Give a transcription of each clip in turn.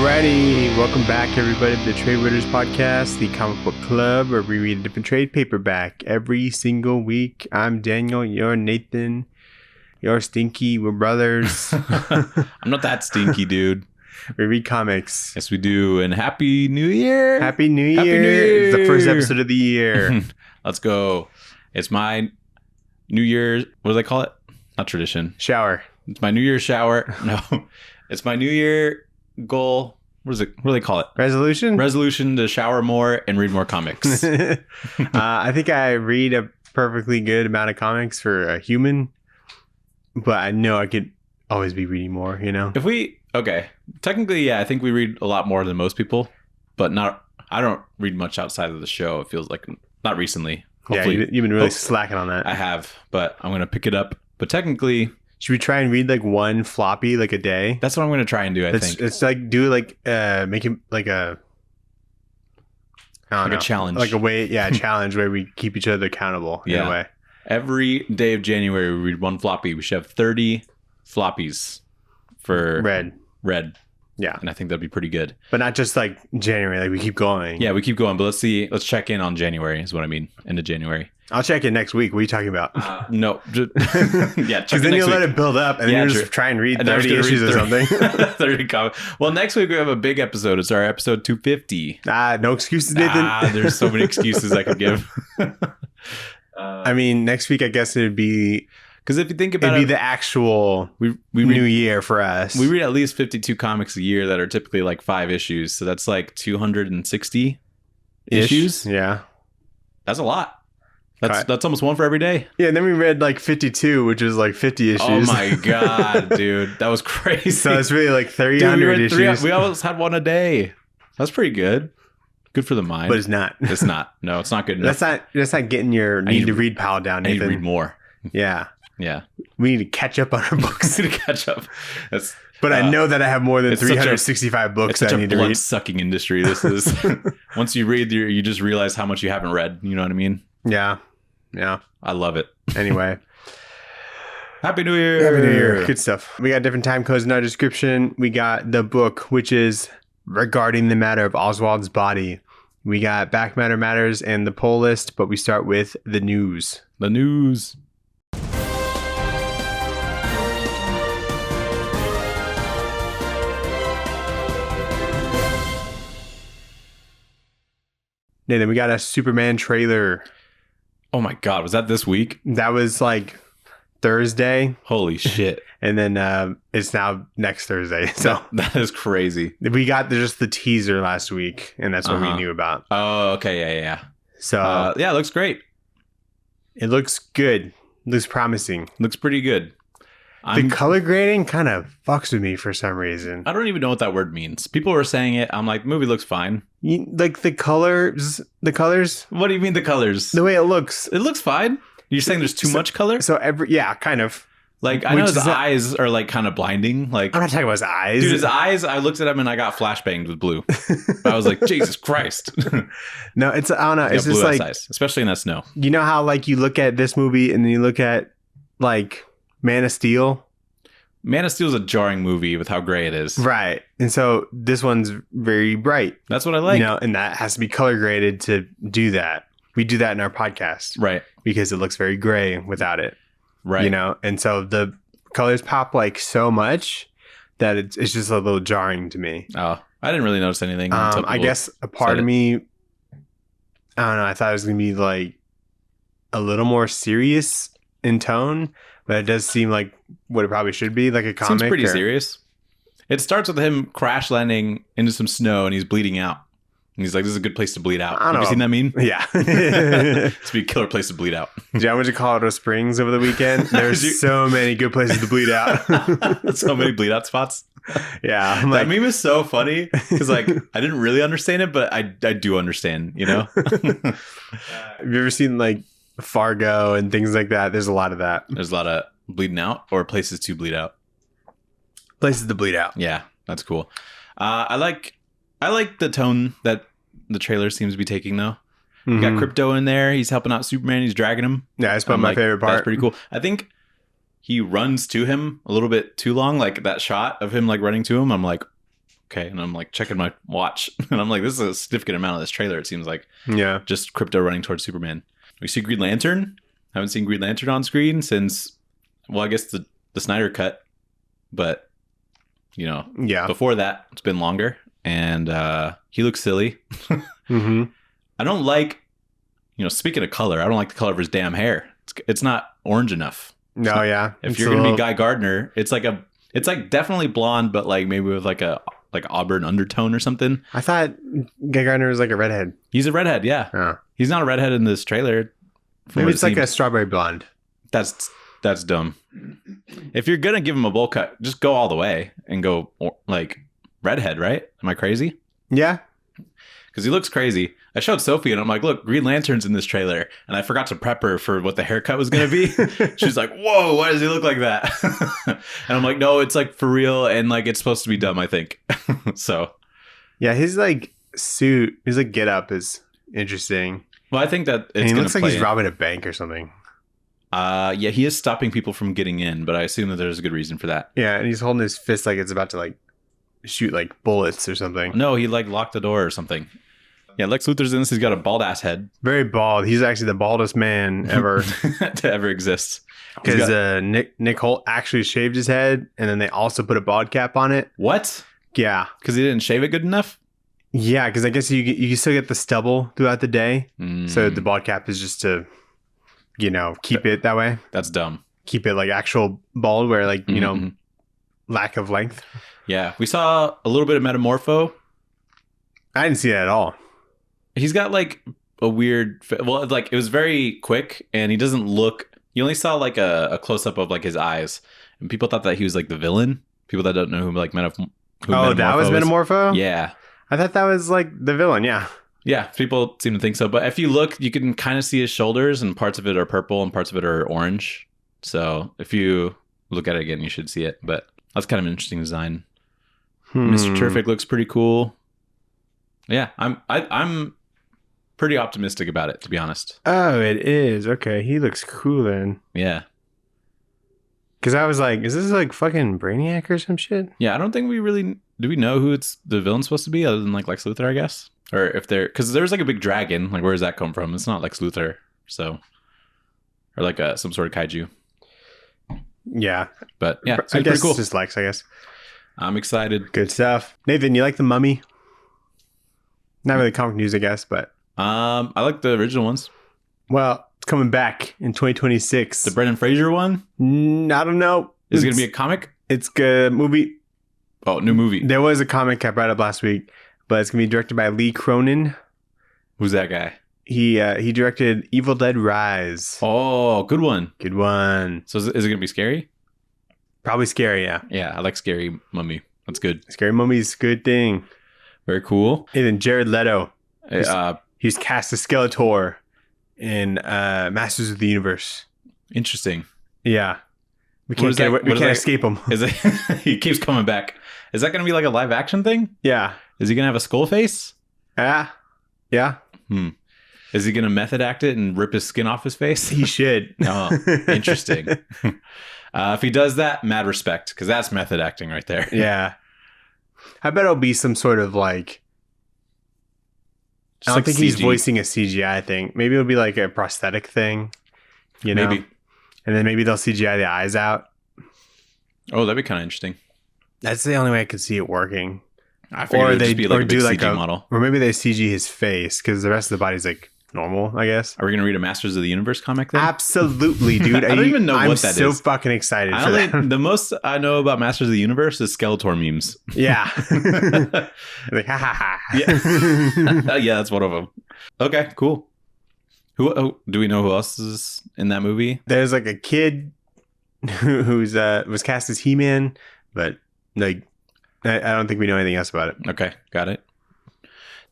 Alrighty, welcome back everybody to the Tradewaiters podcast, the comic book club where we read a different trade paperback every single week. I'm Daniel, you're Nathan, you're Stinky, we're brothers. I'm not that stinky, dude. We read comics. Yes, we do. And Happy New Year. Happy New Year. Happy New Year. It's the first episode of the year. Let's go. It's my New Year's, what do they call it? Not tradition. Shower. It's my New Year's shower. No, it's my New Year goal. What do they call it? Resolution to shower more and read more comics. I think I read a perfectly good amount of comics for a human, but I know I could always be reading more, you know? Technically, yeah, I think we read a lot more than most people, but I don't read much outside of the show. It feels like not recently. Hopefully, yeah, you've been really slacking on that. I have, but I'm going to pick it up. But technically, should we try and read like one floppy like a day? That's what I'm going to try and do, I think. It's like do like make it like a a challenge. Like a way, yeah, a challenge where we keep each other accountable in a way. Every day of January we read one floppy. We should have 30 floppies for red. Yeah. And I think that'd be pretty good. But not just like January, like we keep going. Yeah, we keep going. But let's check in on January is what I mean. End of January. I'll check in next week. What are you talking about? No. Yeah, because then you'll let it build up and then you'll just try and read 30 issues or something. 30 comics. Well, next week we have a big episode. It's our episode 250. No excuses, Nathan. There's so many excuses I could give. I mean, next week I guess it'd be... Because if you think about it'd be the actual we new year for us. We read at least 52 comics a year that are typically like 5 issues. So that's like 260 issues. Yeah. That's a lot. That's almost one for every day. Yeah, and then we read like 52, which is like 50 issues. Oh my God, dude. That was crazy. So it's really like 300 issues. We almost had one a day. That's pretty good. Good for the mind. But it's not. It's not. No, it's not good enough. That's not getting your need to read pile down, Nathan. I need to read more. Yeah. Yeah. We need to catch up on our books. We need to catch up. But I know that I have more than 365 books that I need to read. It's such a blood-sucking industry, this is. Once you read, you just realize how much you haven't read. You know what I mean? Yeah. Yeah. I love it. Anyway. Happy New Year. Happy New Year. Good stuff. We got different time codes in our description. We got the book, which is Regarding the Matter of Oswald's Body. We got Back Matter Matters and the poll list, but we start with the news. The news. Nathan, we got a Superman trailer. Oh my God, was that this week? That was like Thursday. Holy shit. And then it's now next Thursday. So that is crazy. We got just the teaser last week, and that's what we knew about. Oh, okay. Yeah. So it looks great. It looks good. Looks promising. Looks pretty good. The color grading kind of fucks with me for some reason. I don't even know what that word means. People were saying it. I'm like, movie looks fine. Like the colors? What do you mean the colors? The way it looks. It looks fine. You're saying there's too much color? So kind of. Like, I know his eyes are like kind of blinding. Like, I'm not talking about his eyes. Dude, his eyes, I looked at him and I got flashbanged with blue. I was like, Jesus Christ. No, I don't know. It's just like, eyes, especially in that snow. You know how like you look at this movie and then you look at like Man of Steel? Man of Steel is a jarring movie with how gray it is. Right. And so this one's very bright. That's what I like. You know, and that has to be color graded to do that. We do that in our podcast. Right. Because it looks very gray without it. Right. You know, and so the colors pop like so much that it's just a little jarring to me. Oh, I didn't really notice anything. I guess a part of me, I don't know, I thought it was going to be like a little more serious in tone, but it does seem like what it probably should be, like a comic. Seems pretty serious. It starts with him crash landing into some snow and he's bleeding out. And he's like, this is a good place to bleed out. Have you seen that meme? Yeah. It's be a killer place to bleed out. Yeah, I went to Colorado Springs over the weekend. There's so many good places to bleed out. So many bleed out spots. Yeah. That meme is so funny because like I didn't really understand it, but I do understand, you know? Have you ever seen like Fargo and things like that? There's a lot of that. There's a lot of bleeding out or places to bleed out. Places to bleed out. Yeah, that's cool. I like the tone that the trailer seems to be taking, though. You got Crypto in there. He's helping out Superman. He's dragging him. Yeah, that's probably my favorite part. That's pretty cool. I think he runs to him a little bit too long. Like that shot of him like running to him. I'm like, Okay, and I'm like checking my watch, and I'm like, this is a significant amount of this trailer. It seems like Yeah. just Crypto running towards Superman. We see Green Lantern. Haven't seen Green Lantern on screen since, well, I guess the Snyder cut, but Yeah. before that, it's been longer, and he looks silly. Mm-hmm. I don't like, speaking of color, I don't like the color of his damn hair. It's not orange enough. No, yeah. If you're gonna be Guy Gardner, it's like definitely blonde, but like maybe with like auburn undertone or something. I thought Guy Gardner was like a redhead. He's a redhead, yeah. Oh. He's not a redhead in this trailer. Maybe it's like a strawberry blonde. That's dumb. If you're gonna give him a bowl cut, just go all the way and go like redhead, right? Am I crazy? Yeah. Because he looks crazy. I showed Sophie and I'm like, look, Green Lantern's in this trailer. And I forgot to prep her for what the haircut was going to be. She's like, whoa, why does he look like that? And I'm like, no, it's like for real. And like, it's supposed to be dumb, I think. So. Yeah, his like suit, his like get up is interesting. Well, I think that it's he looks like he's robbing a bank or something. Yeah, he is stopping people from getting in, but I assume that there's a good reason for that. Yeah, and he's holding his fist like it's about to like shoot like bullets or something. No, he like locked the door or something. Yeah, Lex Luthor's in this. He's got a bald ass head. Very bald. He's actually the baldest man ever to ever exist. Because Nick Holt actually shaved his head, and then they also put a bald cap on it. What? Yeah. Because he didn't shave it good enough? Yeah, because I guess you still get the stubble throughout the day. So the bald cap is just to, keep it that way. That's dumb. Keep it like actual bald where like, lack of length. Yeah. We saw a little bit of Metamorpho. I didn't see that at all. He's got like a weird, well, like it was very quick and he doesn't look, you only saw like a close up of like his eyes and people thought that he was like the villain. People that don't know who like Metamorpho. That was Metamorpho? Yeah. I thought that was like the villain. Yeah. Yeah. People seem to think so. But if you look, you can kind of see his shoulders and parts of it are purple and parts of it are orange. So if you look at it again, you should see it. But that's kind of an interesting design. Mr. Terrific looks pretty cool. Yeah. I'm pretty optimistic about it, to be honest. Oh, it is. Okay. He looks cool then. Yeah. Because I was like, is this like fucking Brainiac or some shit? Yeah, I don't think we really... Do we know who the villain's supposed to be other than like Lex Luthor, I guess? Or if they're... Because there's like a big dragon. Like, where does that come from? It's not Lex Luthor. So... Or like some sort of kaiju. Yeah. But yeah, I guess pretty cool. It's just Lex, I guess. I'm excited. Good stuff. Nathan, you like The Mummy? Not really comic news, I guess, but... I like the original ones. Well, it's coming back in 2026. The Brendan Fraser one? I don't know. Is it going to be a comic? It's a movie. Oh, new movie. There was a comic I brought up last week, but it's going to be directed by Lee Cronin. Who's that guy? He directed Evil Dead Rise. Oh, good one. Good one. So is it going to be scary? Probably scary, yeah. Yeah, I like scary mummy. That's good. Scary Mummy's a good thing. Very cool. And then Jared Leto. He's cast as Skeletor in Masters of the Universe. Interesting. Yeah. We can't escape him. Is it? He keeps coming back. Is that going to be like a live action thing? Yeah. Is he going to have a skull face? Yeah. Is he going to method act it and rip his skin off his face? He should. Oh, interesting. If he does that, mad respect, because that's method acting right there. Yeah. I bet it'll be some sort of like... I don't think he's voicing a CGI thing. Maybe it'll be like a prosthetic thing. Maybe. And then maybe they'll CGI the eyes out. Oh, that'd be kind of interesting. That's the only way I could see it working. I figured it'd just be like a big CG model. Or maybe they CG his face because the rest of the body's like normal, I guess. Are we going to read a Masters of the Universe comic then? Absolutely, dude. I don't even know what that is. I'm so fucking excited for that. The most I know about Masters of the Universe is Skeletor memes. Yeah. Like, ha ha ha. Yeah. Yeah, that's one of them. Okay, cool. Who do we know who else is in that movie? There's like a kid who's was cast as He-Man, but like I don't think we know anything else about it. Okay, got it.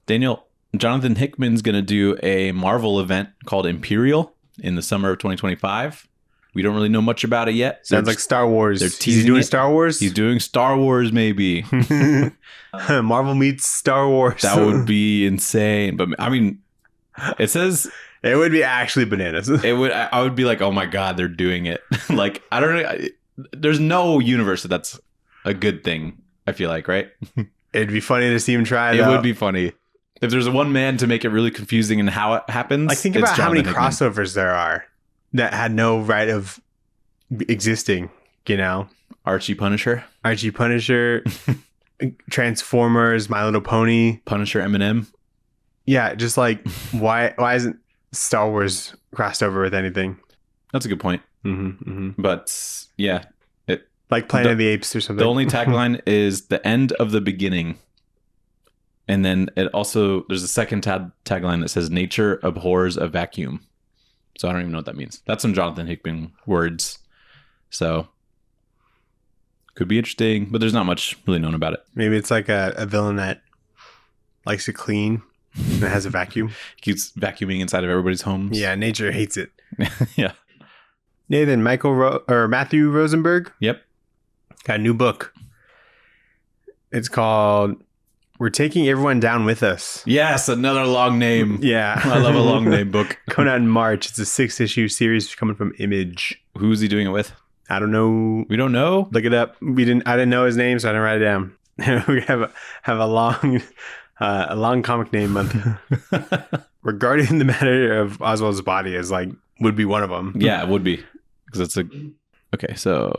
Daniel, Jonathan Hickman's going to do a Marvel event called Imperial in the summer of 2025. We don't really know much about it yet. Sounds like Star Wars. He's doing Star Wars? He's doing Star Wars, maybe. Marvel meets Star Wars. That would be insane. But I mean, it says... It would be actually bananas. I would be like, oh my God, they're doing it. Like, I don't know. There's no universe that's a good thing, I feel like, right? It'd be funny to see him try it. It would be funny. If there's one man to make it really confusing and how it happens. Like, think about how many crossovers there are that had no right of existing, you know? Archie Punisher, Transformers, My Little Pony, Punisher Eminem. Yeah, just like why isn't Star Wars crossed over with anything? That's a good point. But yeah, like Planet of the Apes or something. The only tagline is the end of the beginning. And then it also, there's a second tagline that says nature abhors a vacuum. So I don't even know what that means. That's some Jonathan Hickman words. So could be interesting, but there's not much really known about it. Maybe it's like a villain that likes to clean and has a vacuum. Keeps vacuuming inside of everybody's homes. Yeah, nature hates it. Yeah. Nathan, Matthew Rosenberg. Yep. Got a new book. It's called We're Taking Everyone Down With Us. Yes, another long name. Yeah. I love a long name book. Coming out in March. It's a 6-issue series coming from Image. Who's he doing it with? I don't know. We don't know? Look it up. I didn't know his name, so I didn't write it down. We have a long comic name month. Regarding the matter of Oswald's body as would be one of them. Yeah, it would be. Because it's okay, so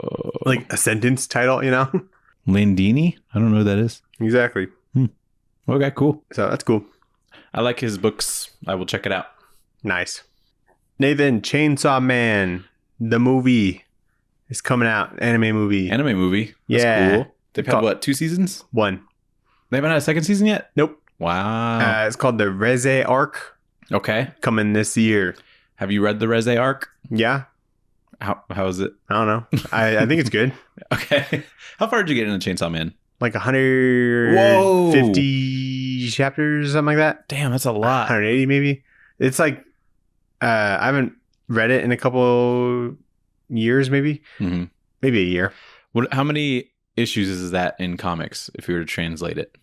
like a sentence title, you know? Landini? I don't know who that is. Exactly. Okay, cool. So that's cool. I like his books. I will check it out. Nice. Nathan, Chainsaw Man, the movie is coming out. Anime movie. That's yeah. Cool. They've had what, 2 seasons? 1. They haven't had a second season yet? Nope. Wow. It's called the Reze Arc. Okay. Coming this year. Have you read the Reze Arc? Yeah. How is it? I don't know. I think it's good. Okay. How far did you get into Chainsaw Man? Like 150 chapters, something like that. Damn, that's a lot. 180 maybe. It's like I haven't read it in a couple years, maybe. Mm-hmm. Maybe a year. How many issues is that in comics if you were to translate it?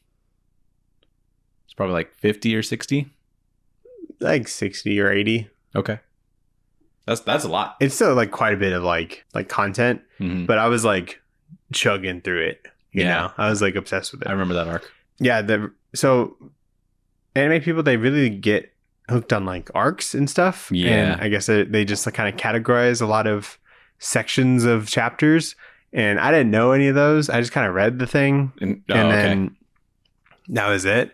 It's probably like 50 or 60. Like 60 or 80. Okay. That's a lot. It's still like quite a bit of like content, but I was like chugging through it. You know? I was like obsessed with it. I remember that arc. Yeah. So anime people, they really get hooked on like arcs and stuff. Yeah. And I guess they just like kind of categorize a lot of sections of chapters. And I didn't know any of those. I just kind of read the thing and then that was it.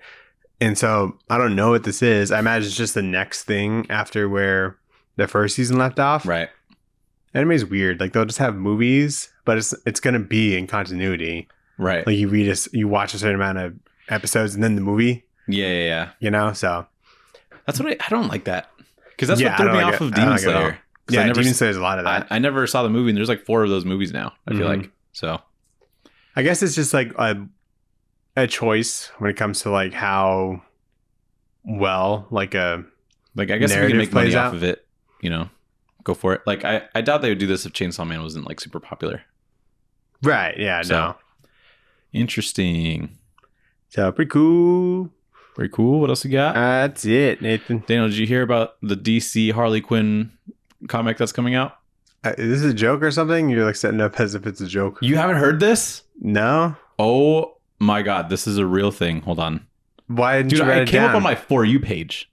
And so I don't know what this is. I imagine it's just the next thing after where the first season left off. Right. Anime is weird. Like they'll just have movies, but it's going to be in continuity. Right. Like you watch a certain amount of episodes and then the movie. Yeah. You know, so that's what I don't like that. Because that's what threw me off of Demon Slayer. Yeah, Demon Slayer is a lot of that. I never saw the movie, and there's like 4 of those movies now, I feel like. So I guess it's just like a choice when it comes to like how well I guess if we can make money off of it, you know, go for it. Like I doubt they would do this if Chainsaw Man wasn't like super popular. Right. Yeah. So, no. Interesting. So pretty cool. Very cool. What else you got? That's it, Nathan. Daniel, did you hear about the DC Harley Quinn comic that's coming out? Is this a joke or something? You're like setting up as if it's a joke. You haven't heard this? No. Oh my God, this is a real thing. Hold on. Why didn't you write it down? It came up on my For You page.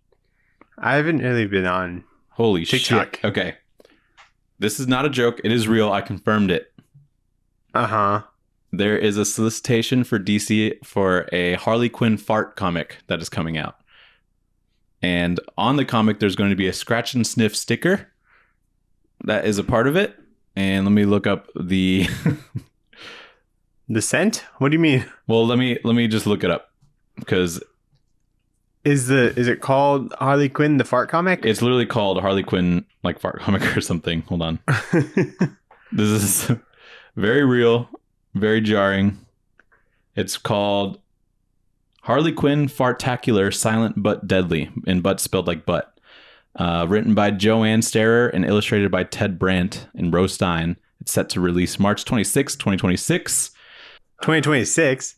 I haven't really been on Holy TikTok. Shit. Okay. This is not a joke. It is real. I confirmed it. Uh-huh. There is a solicitation for DC for a Harley Quinn fart comic that is coming out. And on the comic, there's going to be a scratch and sniff sticker that is a part of it. And let me look up the... The scent? What do you mean? Well, let me just look it up because... Is it called Harley Quinn the fart comic? It's literally called Harley Quinn like fart comic or something. Hold on. This is very real, very jarring. It's called Harley Quinn Fartacular Silent But Deadly, and butt spelled like butt. Written by Joanne Starer and illustrated by Ted Brandt and Rose Stein. It's set to release March 26, 2026. 2026?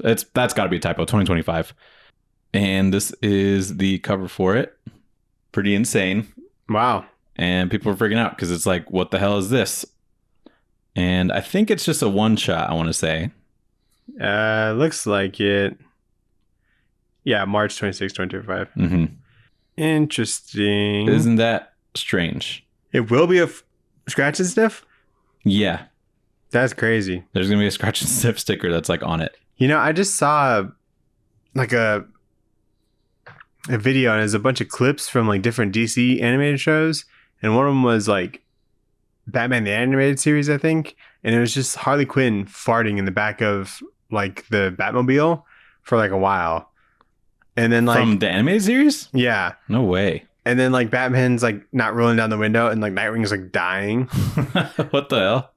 That's got to be a typo. 2025. And this is the cover for it. Pretty insane. Wow. And people are freaking out because it's like, what the hell is this? And I think it's just a one shot, I want to say. Looks like it. Yeah, March 26, 2025. Mm-hmm. Interesting. Isn't that strange? It will be a scratch and sniff? Yeah. That's crazy. There's going to be a scratch and sniff sticker that's like on it. You know, I just saw like a video, and there's a bunch of clips from like different DC animated shows, and one of them was like Batman the Animated Series, I think, and it was just Harley Quinn farting in the back of like the Batmobile for like a while. And then like from the animated series? Yeah. No way. And then like Batman's like not rolling down the window, and like Nightwing's like dying. What the hell?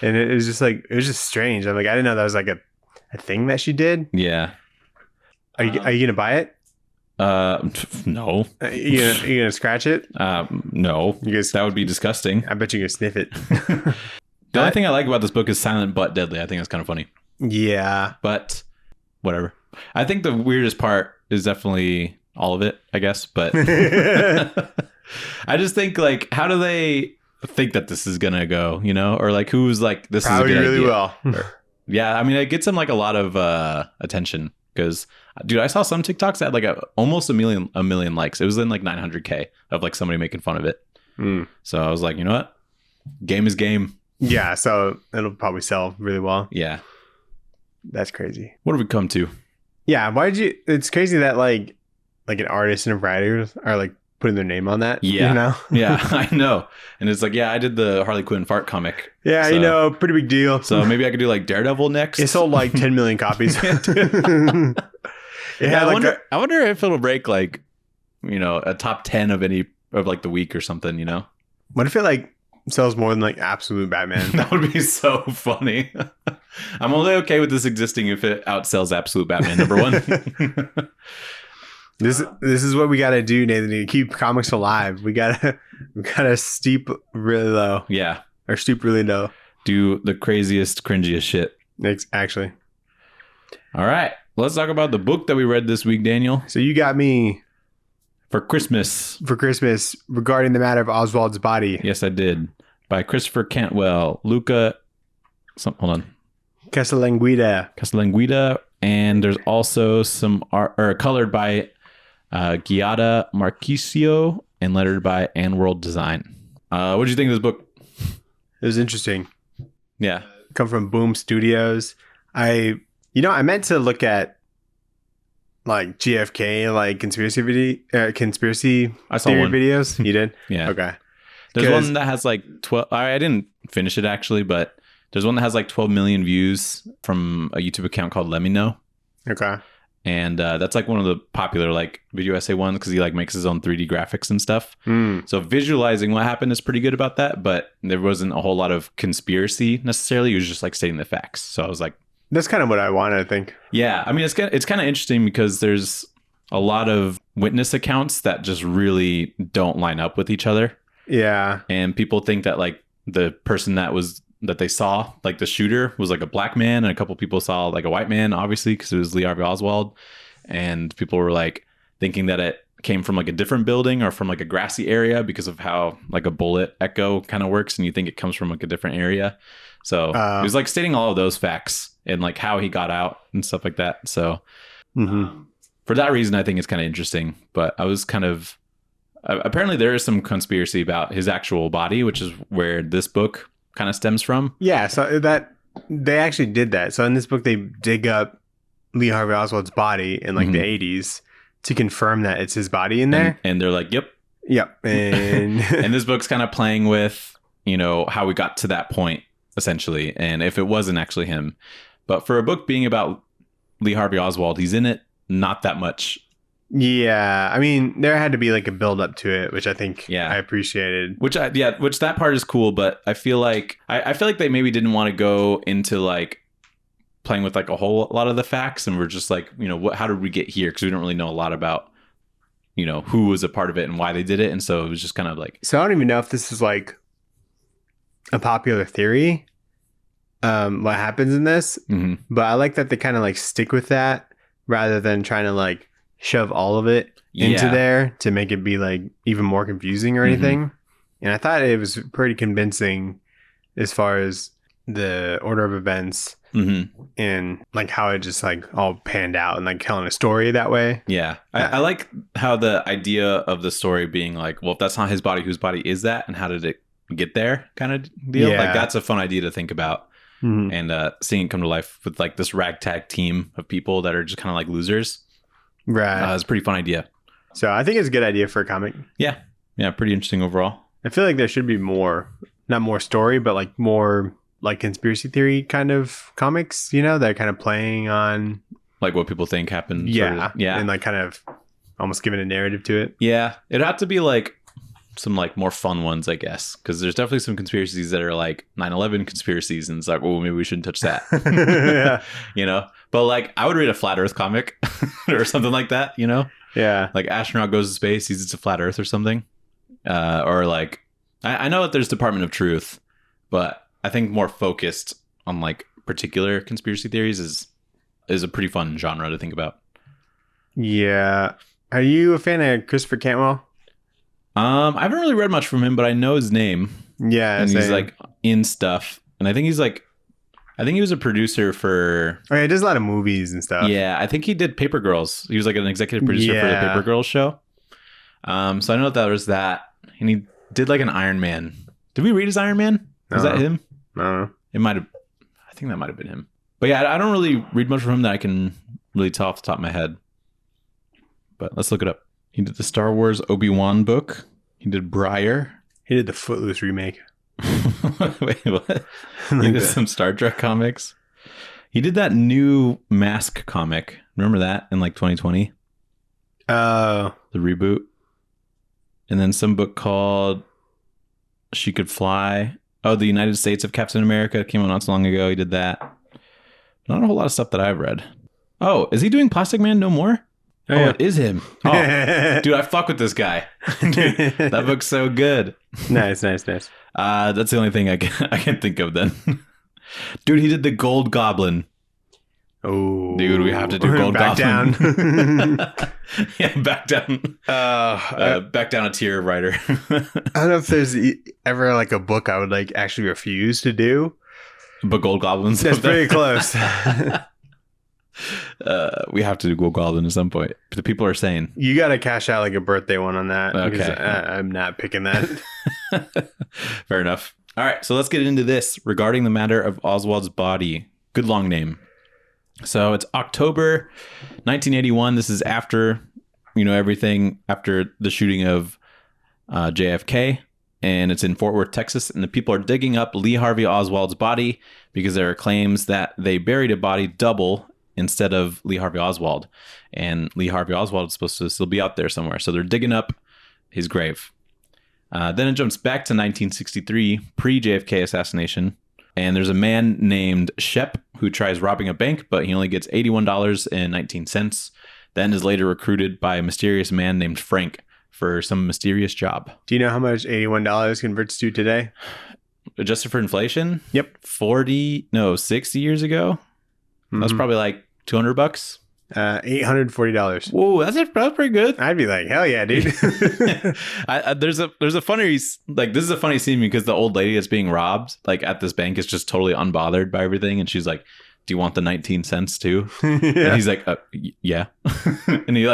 And it was just strange. I'm like, I didn't know that was like a thing that she did. Yeah. Are you gonna buy it? No. You gonna scratch it? No. You guys, that would be disgusting. I bet you can sniff it. The only thing I like about this book is silent but deadly. I think it's kind of funny. Yeah. But whatever. I think the weirdest part is definitely all of it, I guess. But I just think, like, how do they think that this is gonna go? You know, or like who's like this Probably is a good really idea? well. Yeah, I mean, it gets them like a lot of attention because, dude, I saw some TikToks that had like almost a million likes. It was in like 900K of like somebody making fun of it. So I was like, you know what, game is game. Yeah, so it'll probably sell really well. Yeah, that's crazy. What have we come to? Yeah, it's crazy that like an artist and a writer are like putting their name on that. Yeah. You know? Yeah, I know. And it's like, yeah, I did the Harley Quinn fart comic. Yeah, so, you know, pretty big deal. So maybe I could do like Daredevil next. It sold like 10 million copies. Yeah, I wonder if it'll break like, you know, a top 10 of any of like the week or something, you know? What if it like sells more than like Absolute Batman? That would be so funny. I'm only okay with this existing if it outsells Absolute Batman #1. This is what we gotta do, Nathan, to keep comics alive. We gotta steep really low. Yeah. Or stoop really low. Do the craziest, cringiest shit. Actually. All right. Let's talk about the book that we read this week, Daniel. So you got me for Christmas regarding the matter of Oswald's body. Yes, I did. By Christopher Cantwell, Luca. Hold on. Castellanguida. And there's also some art or colored by Giada Marquisio and lettered by Ann World Design. What did you think of this book? It was interesting. Yeah. Come from Boom Studios. I meant to look at like GFK, like conspiracy I saw theory one. videos. You did? Yeah. Okay. There's one that has like 12. I didn't finish it actually, but there's one that has like 12 million views from a YouTube account called Let Me Know. Okay. And that's like one of the popular like video essay ones because he like makes his own 3D graphics and stuff. So visualizing what happened is pretty good about that, but there wasn't a whole lot of conspiracy necessarily. He was just like stating the facts. So I was like, that's kind of what I wanted, I think. Yeah. I mean, it's kind of interesting because there's a lot of witness accounts that just really don't line up with each other. Yeah. And people think that like the person that they saw, like the shooter, was like a black man, and a couple people saw like a white man, obviously, because it was Lee Harvey Oswald. And people were like thinking that it came from like a different building or from like a grassy area because of how like a bullet echo kind of works, and you think it comes from like a different area. So it was like stating all of those facts and like how he got out and stuff like that. So for that reason, I think it's kind of interesting. But I was kind of apparently there is some conspiracy about his actual body, which is where this book kind of stems from. Yeah, so that they actually did that. So in this book, they dig up Lee Harvey Oswald's body in like the 80s to confirm that it's his body in there. And they're like, yep. And and this book's kind of playing with, you know, how we got to that point, essentially, and if it wasn't actually him. But for a book being about Lee Harvey Oswald, he's in it not that much. Yeah, I mean, there had to be like a build up to it, which I think I appreciated. Which that part is cool, but I feel like I feel like they maybe didn't want to go into like playing with like a whole lot of the facts, and we're just like, you know, how did we get here? Because we don't really know a lot about, you know, who was a part of it and why they did it, and so it was just kind of like. So I don't even know if this is like a popular theory. What happens in this, but I like that they kind of like stick with that rather than trying to like shove all of it into there to make it be like even more confusing or anything. And I thought it was pretty convincing as far as the order of events. and like how it just like all panned out and like telling a story that way. Yeah. I like how the idea of the story being like, well, if that's not his body, whose body is that? And how did it get there kind of deal? Yeah. Like that's a fun idea to think about. And seeing it come to life with like this ragtag team of people that are just kind of like losers. Right. It's a pretty fun idea. So I think it's a good idea for a comic. Yeah. Yeah. Pretty interesting overall. I feel like there should be more, not more story, but like more like conspiracy theory kind of comics, you know, that are kind of playing on like what people think happened. Yeah. Sort of, yeah. And like kind of almost giving a narrative to it. Yeah. It'd have to be like some like more fun ones, I guess, because there's definitely some conspiracies that are like 9/11 conspiracies, and it's like, well, maybe we shouldn't touch that. Yeah. You know, but like I would read a flat Earth comic or something like that. You know, Yeah. like astronaut goes to space, sees it's a flat Earth or something, or like I know that there's Department of Truth, but I think more focused on like particular conspiracy theories is a pretty fun genre to think about. Yeah. Are you a fan of Christopher Cantwell? I haven't really read much from him, but I know his name. Yeah. And he's same. like in stuff. And I think he was a producer for... Oh, yeah, he does a lot of movies and stuff. Yeah, I think he did Paper Girls. He was like an executive producer for the Paper Girls show. So I know that was that. And he did like an Iron Man. Did we read his Iron Man? Was that him? I don't know. It might have... I think that might have been him. But yeah, I don't really read much from him that I can really tell off the top of my head. But let's look it up. He did the Star Wars Obi-Wan book. He did Briar. He did the Footloose remake. Wait, what? He did some Star Trek comics. He did that new Mask comic. Remember that in like 2020? Oh. The reboot. And then some book called She Could Fly. Oh, The United States of Captain America came out not so long ago. He did that. Not a whole lot of stuff that I've read. Oh, is he doing Plastic Man No More? Oh, yeah. It is him. Oh, dude, I fuck with this guy. Dude, that book's so good. Nice. That's the only thing I can think of then. Dude, he did the Gold Goblin. Oh, dude, we have to do Gold back Goblin. Down. Yeah, back down. Back down a tier writer. I don't know if there's ever like a book I would like actually refuse to do. But Gold Goblin's That's pretty close. We have to do Gold Goblin at some point. The people are saying You got to cash out like a birthday one on that. Okay. Because I'm not picking that. Fair enough. All right, so let's get into this regarding the matter of Oswald's body. Good long name. So it's October 1981. This is after, everything after the shooting of JFK. And it's in Fort Worth, Texas. And the people are digging up Lee Harvey Oswald's body because there are claims that they buried a body double instead of Lee Harvey Oswald. And Lee Harvey Oswald is supposed to still be out there somewhere. So they're digging up his grave. Then it jumps back to 1963, pre-JFK assassination. And there's a man named Shep who tries robbing a bank, but he only gets $81.19. Then is later recruited by a mysterious man named Frank for some mysterious job. Do you know how much $81 converts to today? Adjusted for inflation? Yep. 60 years ago? That was probably like $200. $840. Whoa, that's pretty good. I'd be like, hell yeah, dude. There's a funny, like, this is a funny scene because the old lady that's being robbed, like, at this bank is just totally unbothered by everything. And she's like, do you want the 19 cents too? Yeah. And he's like, yeah. And he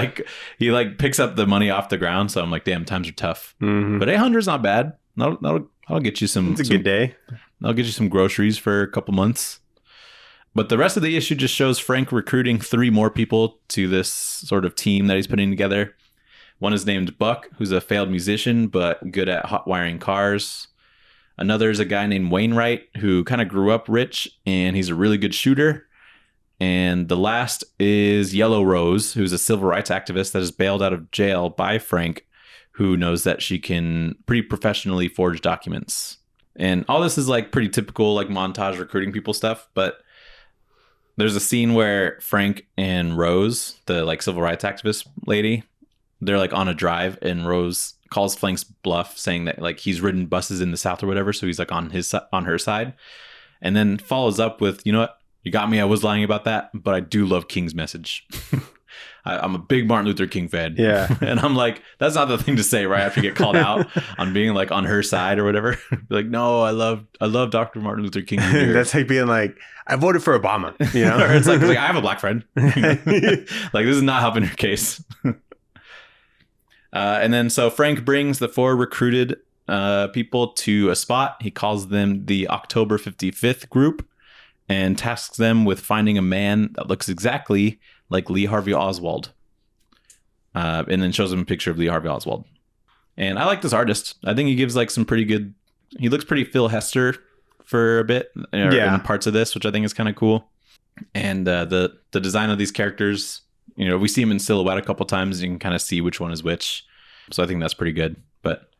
picks up the money off the ground. So I'm like, damn, times are tough. Mm-hmm. But 800 is not bad. I'll get you some. It's a good day. I'll get you some groceries for a couple months. But the rest of the issue just shows Frank recruiting 3 more people to this sort of team that he's putting together. One is named Buck, who's a failed musician, but good at hot wiring cars. Another is a guy named Wainwright, who kind of grew up rich, and he's a really good shooter. And the last is Yellow Rose, who's a civil rights activist that is bailed out of jail by Frank, who knows that she can pretty professionally forge documents. And all this is like pretty typical like montage recruiting people stuff, but there's a scene where Frank and Rose, the like civil rights activist lady, they're like on a drive, and Rose calls Frank's bluff, saying that like he's ridden buses in the South or whatever, so he's like on her side, and then follows up with, you know what, you got me, I was lying about that, but I do love King's Message. I'm a big Martin Luther King fan. Yeah. And I'm like, that's not the thing to say right after you get called out on being like on her side or whatever. Like, no, I love Dr. Martin Luther King Jr. That's like being like, I voted for Obama, you know? Or it's like, I have a black friend. Like, this is not helping her case. And then so Frank brings the 4 recruited people to a spot. He calls them the October 55th group and tasks them with finding a man that looks exactly like Lee Harvey Oswald. And then shows them a picture of Lee Harvey Oswald. And I like this artist. I think he gives like some pretty good... He looks pretty Phil Hester for a bit in parts of this, which I think is kind of cool. And the design of these characters, you know, we see them in silhouette a couple times. And you can kind of see which one is which. So I think that's pretty good. But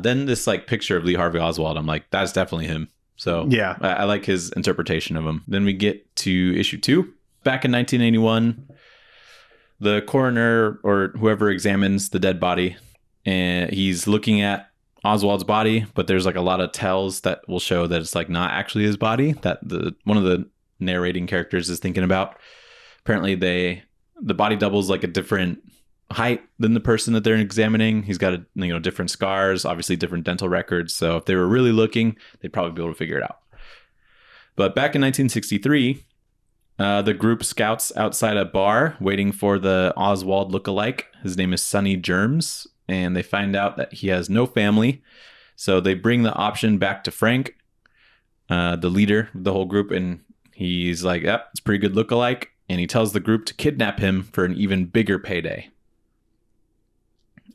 then this like picture of Lee Harvey Oswald, I'm like, that's definitely him. So yeah, I like his interpretation of him. Then we get to issue 2. Back in 1981, the coroner or whoever examines the dead body, and he's looking at Oswald's body, but there's like a lot of tells that will show that it's like not actually his body that one of the narrating characters is thinking about. Apparently the body doubles like a different height than the person that they're examining. He's got different scars, obviously different dental records. So if they were really looking, they'd probably be able to figure it out. But back in 1963, the group scouts outside a bar waiting for the Oswald lookalike. His name is Sonny Germs. And they find out that he has no family. So they bring the option back to Frank, the leader of the whole group. And he's like, yep, it's a pretty good lookalike. And he tells the group to kidnap him for an even bigger payday.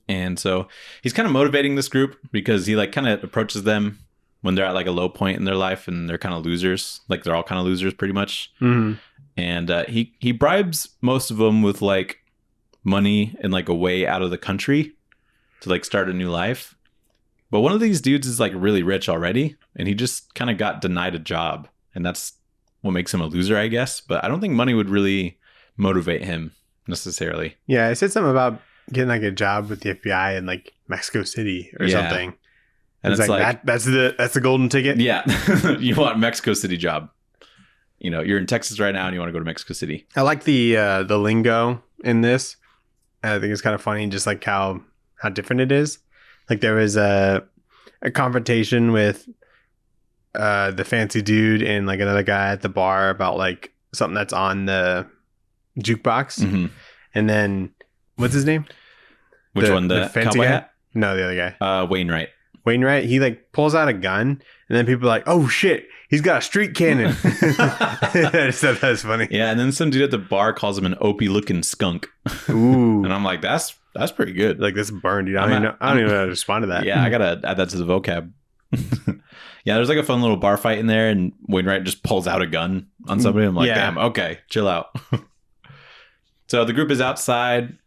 And so he's kind of motivating this group because he like kind of approaches them when they're at like a low point in their life and they're kind of losers. Like they're all kind of losers pretty much. Mm-hmm. And he bribes most of them with like money and like a way out of the country to like start a new life. But one of these dudes is like really rich already, and he just kind of got denied a job, and that's what makes him a loser, I guess. But I don't think money would really motivate him necessarily. Yeah, I said something about getting like a job with the FBI in like Mexico City or something. And it's like that's the golden ticket. Yeah. You want a Mexico City job. You know, you're in Texas right now and you want to go to Mexico City. I like the lingo in this. I think it's kind of funny just like how different it is. Like there was a confrontation with the fancy dude and like another guy at the bar about like something that's on the jukebox. Mm-hmm. And then what's his name? Which one? The fancy cowboy guy? Hat? No, the other guy. Wainwright. He like pulls out a gun and then people are like, oh shit, he's got a street cannon. I just thought that was funny. Yeah, and then some dude at the bar calls him an opie looking skunk. Ooh. And I'm like, that's pretty good. Like this burned, dude. I don't even know how to respond to that. Yeah, I gotta add that to the vocab. Yeah, there's like a fun little bar fight in there, and Wainwright just pulls out a gun on somebody. I'm like, damn, okay, chill out. So the group is outside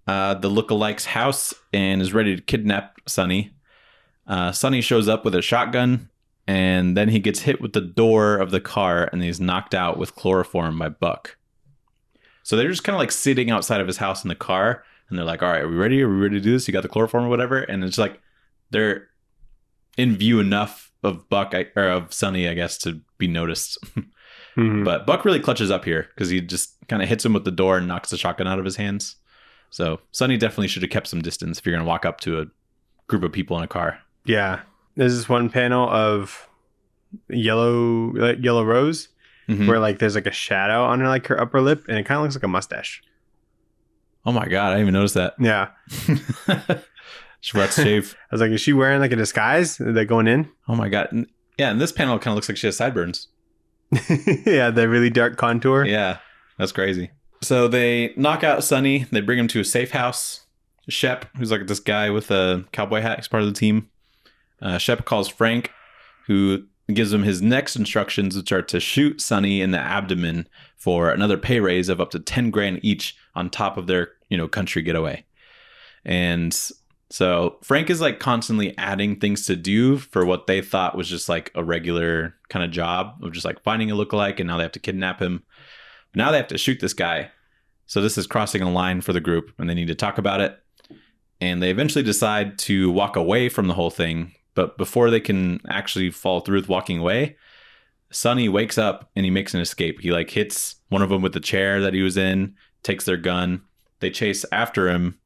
the lookalike's house and is ready to kidnap Sonny. Sonny shows up with a shotgun, and then he gets hit with the door of the car, and he's knocked out with chloroform by Buck. So they're just kind of like sitting outside of his house in the car, and they're like, all right, are we ready? Are we ready to do this? You got the chloroform or whatever? And it's like they're in view enough of Buck or of Sonny, I guess, to be noticed. Mm-hmm. But Buck really clutches up here because he just kind of hits him with the door and knocks the shotgun out of his hands. So Sonny definitely should have kept some distance if you're going to walk up to a group of people in a car. Yeah. There's this one panel of yellow rose where like there's like a shadow on her, like her upper lip, and it kind of looks like a mustache. Oh my God, I didn't even notice that. Yeah. Schwartz shave. I was like, is she wearing like a disguise? Are they going in? Oh my God. Yeah, and this panel kind of looks like she has sideburns. Yeah, the really dark contour. Yeah, that's crazy. So they knock out Sonny. They bring him to a safe house. Shep, who's like this guy with a cowboy hat, is part of the team. Shep calls Frank, who gives him his next instructions, which are to shoot Sonny in the abdomen for another pay raise of up to 10 grand each on top of their, country getaway. And so Frank is like constantly adding things to do for what they thought was just like a regular kind of job of just like finding a lookalike, and now they have to kidnap him. But now they have to shoot this guy. So this is crossing a line for the group, and they need to talk about it. And they eventually decide to walk away from the whole thing. But before they can actually follow through with walking away, Sonny wakes up and he makes an escape. He like hits one of them with the chair that he was in, takes their gun. They chase after him.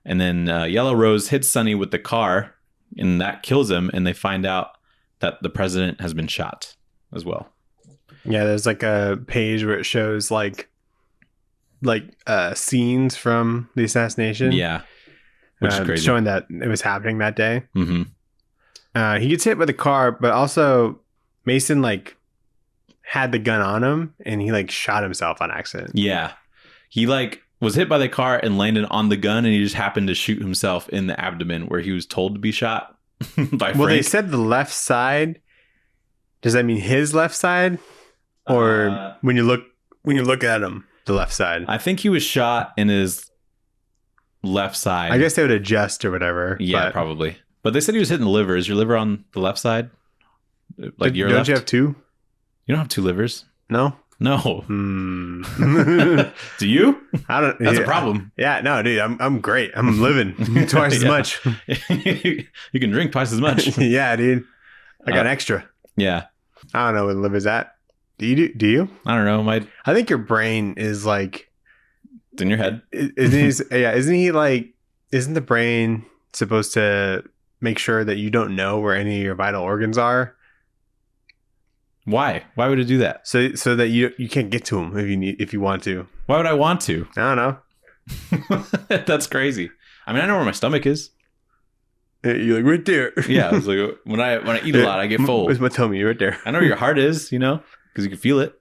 And then Yellow Rose hits Sonny with the car, and that kills him. And they find out that the president has been shot as well. Yeah, there's like a page where it shows like scenes from the assassination. Yeah, which is crazy. Showing that it was happening that day. Mm-hmm. He gets hit by the car, but also Mason like had the gun on him, and he like shot himself on accident. Yeah, he like was hit by the car and landed on the gun, and he just happened to shoot himself in the abdomen where he was told to be shot by Frank. Well, they said the left side. Does that mean his left side, or when you look at him, the left side? I think he was shot in his left side. I guess they would adjust or whatever. Yeah, probably. But they said he was hitting the liver. Is your liver on the left side? Like your left? Don't you have two? You don't have two livers. No. No. Do you? I don't. That's a problem. Yeah, no, dude. I'm great. I'm living twice as much. You can drink twice as much. Yeah, dude. I got extra. Yeah. I don't know where the liver's at. Do you? I don't know. I think your brain is like. It's in your head. Isn't the brain supposed to make sure that you don't know where any of your vital organs are? Why? Why would it do that? So that you can't get to them if you want to. Why would I want to? I don't know. That's crazy. I mean, I know where my stomach is. You're like right there. Yeah, it's like when I eat a lot, I get full. Where's my tummy? Right there. I know where your heart is, because you can feel it.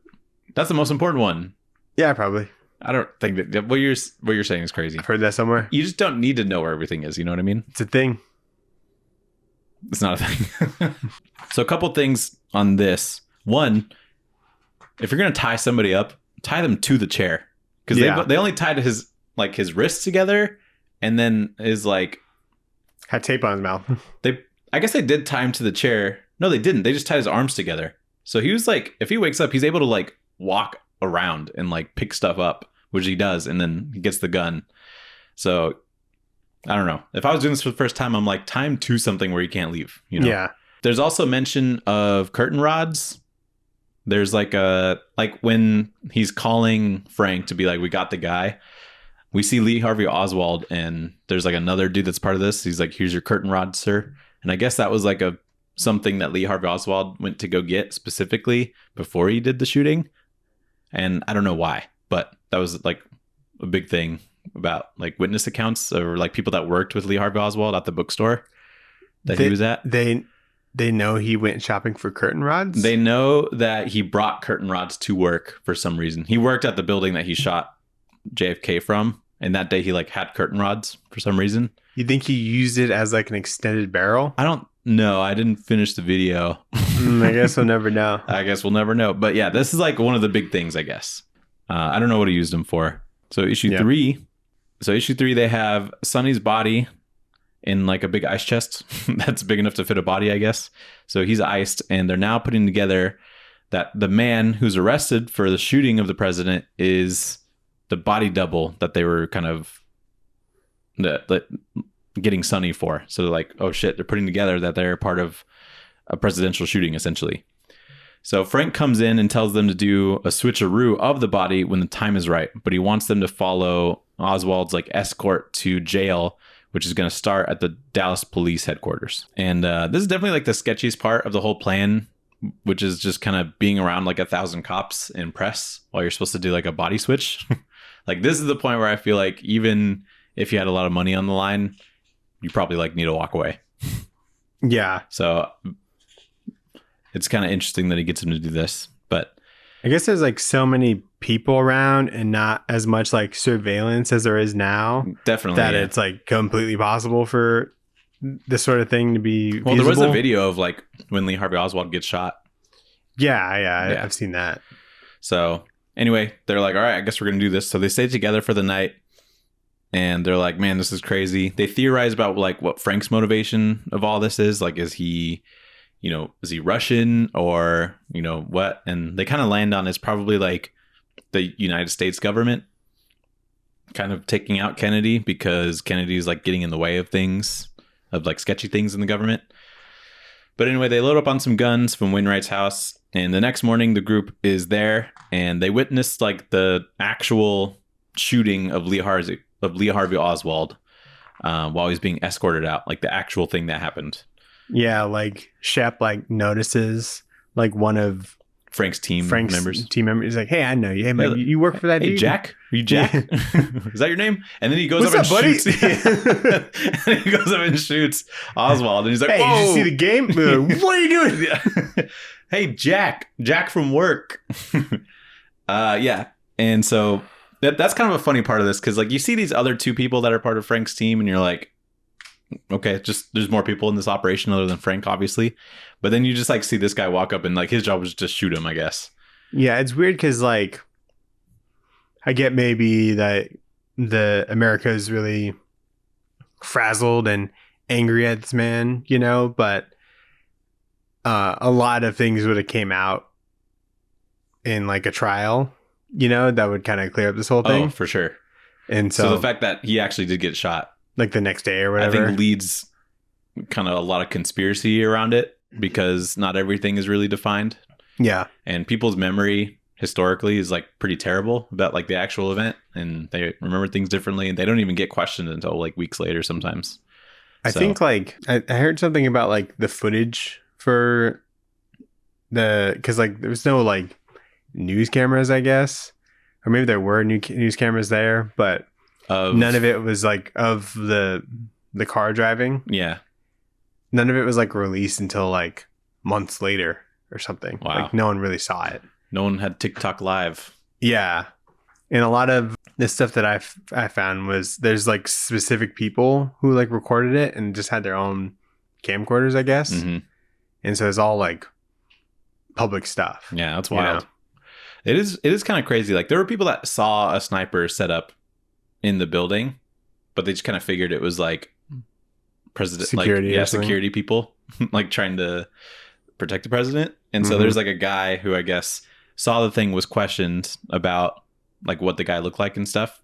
That's the most important one. Yeah, probably. I don't think that what you're saying is crazy. I've heard that somewhere. You just don't need to know where everything is. You know what I mean? It's a thing. It's not a thing. So a couple things on this. One, if you're gonna tie somebody up, tie them to the chair, because they only tied his wrists together, and then his had tape on his mouth. I guess they did tie him to the chair. No, they didn't. They just tied his arms together. So he was if he wakes up, he's able to walk around and pick stuff up, which he does, and then he gets the gun. So I don't know. If I was doing this for the first time, I'm tie him to something where he can't leave. Yeah. There's also mention of curtain rods. There's when he's calling Frank to be we got the guy. We see Lee Harvey Oswald, and there's another dude that's part of this. He's here's your curtain rod, sir. And I guess that was something that Lee Harvey Oswald went to go get specifically before he did the shooting. And I don't know why, but that was a big thing about witness accounts or people that worked with Lee Harvey Oswald at the bookstore that he was at. They know he went shopping for curtain rods? They know that he brought curtain rods to work for some reason. He worked at the building that he shot JFK from, and that day he had curtain rods for some reason. You think he used it as an extended barrel? I don't know. I didn't finish the video. I guess we'll never know. I guess we'll never know. But yeah, this is one of the big things, I guess. I don't know what he used them for. So issue 3. So issue 3, they have Sonny's body in a big ice chest that's big enough to fit a body, I guess. So he's iced, and they're now putting together that the man who's arrested for the shooting of the president is the body double that they were kind of getting Sonny for. So they're oh shit, they're putting together that they're part of a presidential shooting, essentially. So Frank comes in and tells them to do a switcheroo of the body when the time is right, but he wants them to follow Oswald's escort to jail, which is going to start at the Dallas police headquarters. And this is definitely the sketchiest part of the whole plan, which is just kind of being around 1,000 cops in press while you're supposed to do a body switch. This is the point where I feel even if you had a lot of money on the line, you probably need to walk away. Yeah. So it's kind of interesting that he gets him to do this, but I guess there's so many people around and not as much surveillance as there is now. Definitely. That it's completely possible for this sort of thing to be feasible. There was a video of when Lee Harvey Oswald gets shot. Yeah, I've seen that. So anyway, they're all right, I guess we're going to do this. So they stay together for the night, and they're man, this is crazy. They theorize about what Frank's motivation of all this is. Is he... is he Russian or, what? And they kind of land on it's probably the United States government kind of taking out Kennedy because Kennedy's getting in the way of things, of sketchy things in the government. But anyway, they load up on some guns from Wainwright's house. And the next morning, the group is there and they witness the actual shooting of Lee Harvey Oswald while he's being escorted out, like the actual thing that happened. Yeah, like Shep like notices like one of Frank's team members. He's like, "Hey, I know you. Hey, like, you work for that hey, dude? Jack? Are you Jack? Yeah. Is that your name?" And then he goes What's up up, and buddy? shoots. And he goes up and shoots Oswald, and he's like, Hey, "Whoa, did you see the game? What are you doing?" Hey, Jack from work." Yeah, and so that's kind of a funny part of this, because like you see these other two people that are part of Frank's team, and you're like, okay, just there's more people in this operation other than Frank, obviously. But then you just like see this guy walk up, and like his job was just shoot him, I guess. Yeah, it's weird because like I get maybe that the America is really frazzled and angry at this man, you know, but a lot of things would have came out in like a trial, you know, that would kind of clear up this whole thing. Oh, for sure. And So the fact that he actually did get shot, like the next day or whatever, I think leads kind of a lot of conspiracy around it, because not everything is really defined. Yeah. And people's memory historically is like pretty terrible about like the actual event, and they remember things differently, and they don't even get questioned until like weeks later sometimes. I think like I heard something about like the footage for because like there was no like news cameras, I guess, or maybe there were news cameras there, but none of it was like of the car driving. Yeah. None of it was like released until like months later or something. Wow. Like no one really saw it. No one had TikTok live. Yeah. And a lot of the stuff that I found was there's like specific people who like recorded it and just had their own camcorders, I guess. Mm-hmm. And so it's all like public stuff. Yeah, that's wild. You know? It is kind of crazy. Like there were people that saw a sniper set up in the building, but they just kind of figured it was like president, security, like security people like trying to protect the president. And so there's like a guy who I guess saw the thing, was questioned about like what the guy looked like and stuff,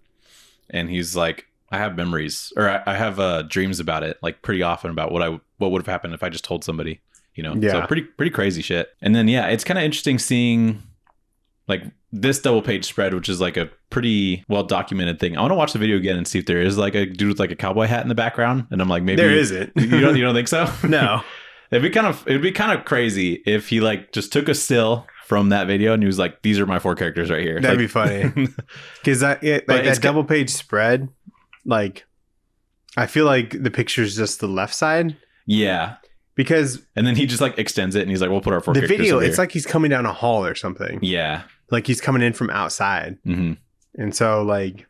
and he's like, I have memories, or I have dreams about it, like pretty often, about what would have happened if I just told somebody, you know. Yeah. So pretty crazy shit. And then yeah, it's kind of interesting seeing like this double page spread, which is like a pretty well documented thing. I want to watch the video again and see if there is like a dude with like a cowboy hat in the background, and I'm like, maybe there isn't. you don't think so? No. It'd be kind of crazy if he like just took a still from that video and he was like, these are my 4 characters right here. That'd like, be funny. Because that double page spread, like I feel like the picture is just the left side. Yeah. Because and then he just like extends it and he's like, we'll put our 4 characters video, over it's here. like he's coming down a hall or something. Yeah. Like he's coming in from outside. Mm-hmm. And so like,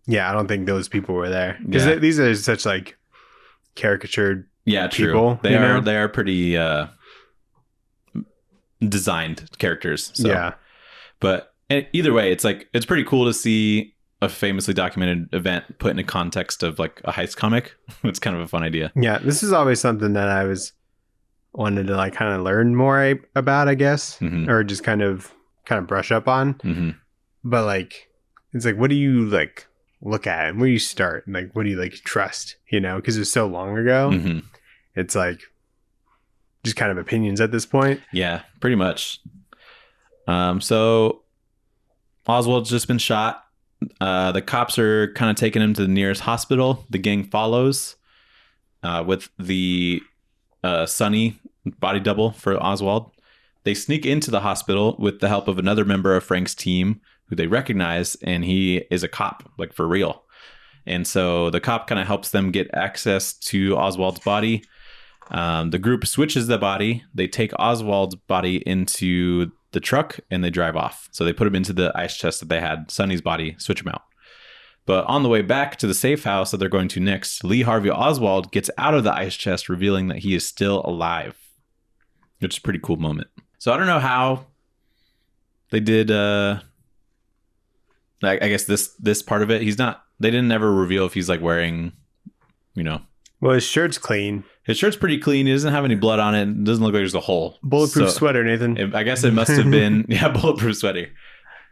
yeah, I don't think those people were there. Because Yeah. these are such like caricatured people. True. They are pretty designed characters. So. Yeah. But either way, it's like, it's pretty cool to see a famously documented event put in a context of like a heist comic. It's kind of a fun idea. Yeah. This is always something that I wanted to like kind of learn more about, I guess, or just kind of brush up on. Mm-hmm. But like, it's like, what do you like look at and where do you start? And like, what do you like trust, you know, because it was so long ago. Mm-hmm. It's like just kind of opinions at this point. Yeah, pretty much. So Oswald's just been shot. The cops are kind of taking him to the nearest hospital. The gang follows with the Sonny body double for Oswald. They sneak into the hospital with the help of another member of Frank's team who they recognize, and he is a cop, like for real. And so the cop kind of helps them get access to Oswald's body. The group switches the body. They take Oswald's body into the truck and they drive off. So they put him into the ice chest that they had Sonny's body, switch him out. But on the way back to the safe house that they're going to next, Lee Harvey Oswald gets out of the ice chest, revealing that he is still alive, which is a pretty cool moment. So I don't know how they did, I guess this part of it. They didn't ever reveal if he's like wearing, you know. Well, his shirt's clean. His shirt's pretty clean. He doesn't have any blood on it. It doesn't look like there's a hole. Bulletproof sweater, Nathan. I guess it must have been, bulletproof sweater.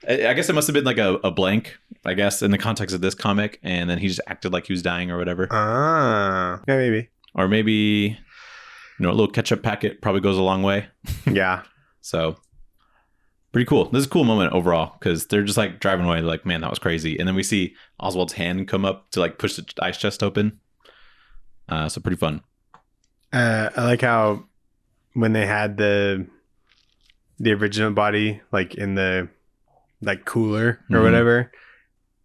I guess it must have been like a blank, I guess, in the context of this comic. And then he just acted like he was dying or whatever. Ah, yeah, maybe. Or maybe, a little ketchup packet probably goes a long way. Yeah. So, Pretty cool. This is a cool moment overall because they're just like driving away. They're like, man, that was crazy. And then we see Oswald's hand come up to like push the ice chest open. So pretty fun. I like how when they had the original body like in the like cooler or whatever,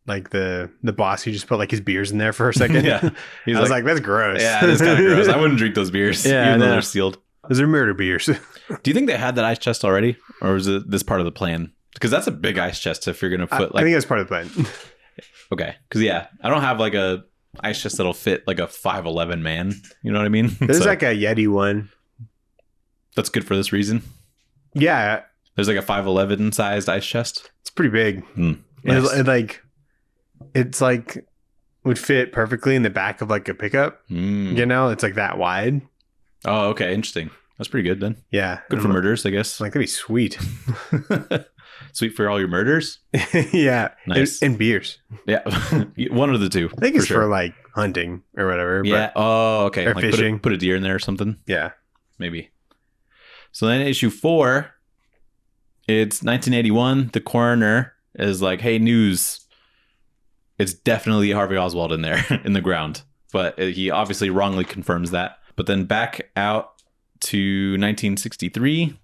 like the boss, he just put like his beers in there for a second. Yeah, I was like, that's gross. Yeah, it's kind of gross. I wouldn't drink those beers. Yeah, even though they're sealed. Those are murder beers. Do you think they had that ice chest already, or was it this part of the plan? Because that's a big ice chest if you're gonna put like. I think that's part of the plan. Okay, because I don't have like a ice chest that'll fit like a 5'11" man. You know what I mean? There's like a Yeti one. That's good for this reason. Yeah. There's like a 5'11" sized ice chest. It's pretty big. Nice. It's like would fit perfectly in the back of like a pickup. You know, it's like that wide. Oh, okay. Interesting. That's pretty good then. Yeah. Good for murders, I guess. Like, that'd be sweet. Sweet for all your murders? Yeah. Nice. And beers. Yeah. One of the two. I think it's for like hunting or whatever. Yeah. Oh, okay. Or like fishing. Put a deer in there or something. Yeah. Maybe. So then issue 4, it's 1981. The coroner is like, hey, news. It's definitely Harvey Oswald in there in the ground. But he obviously wrongly confirms that. But then back out to 1963,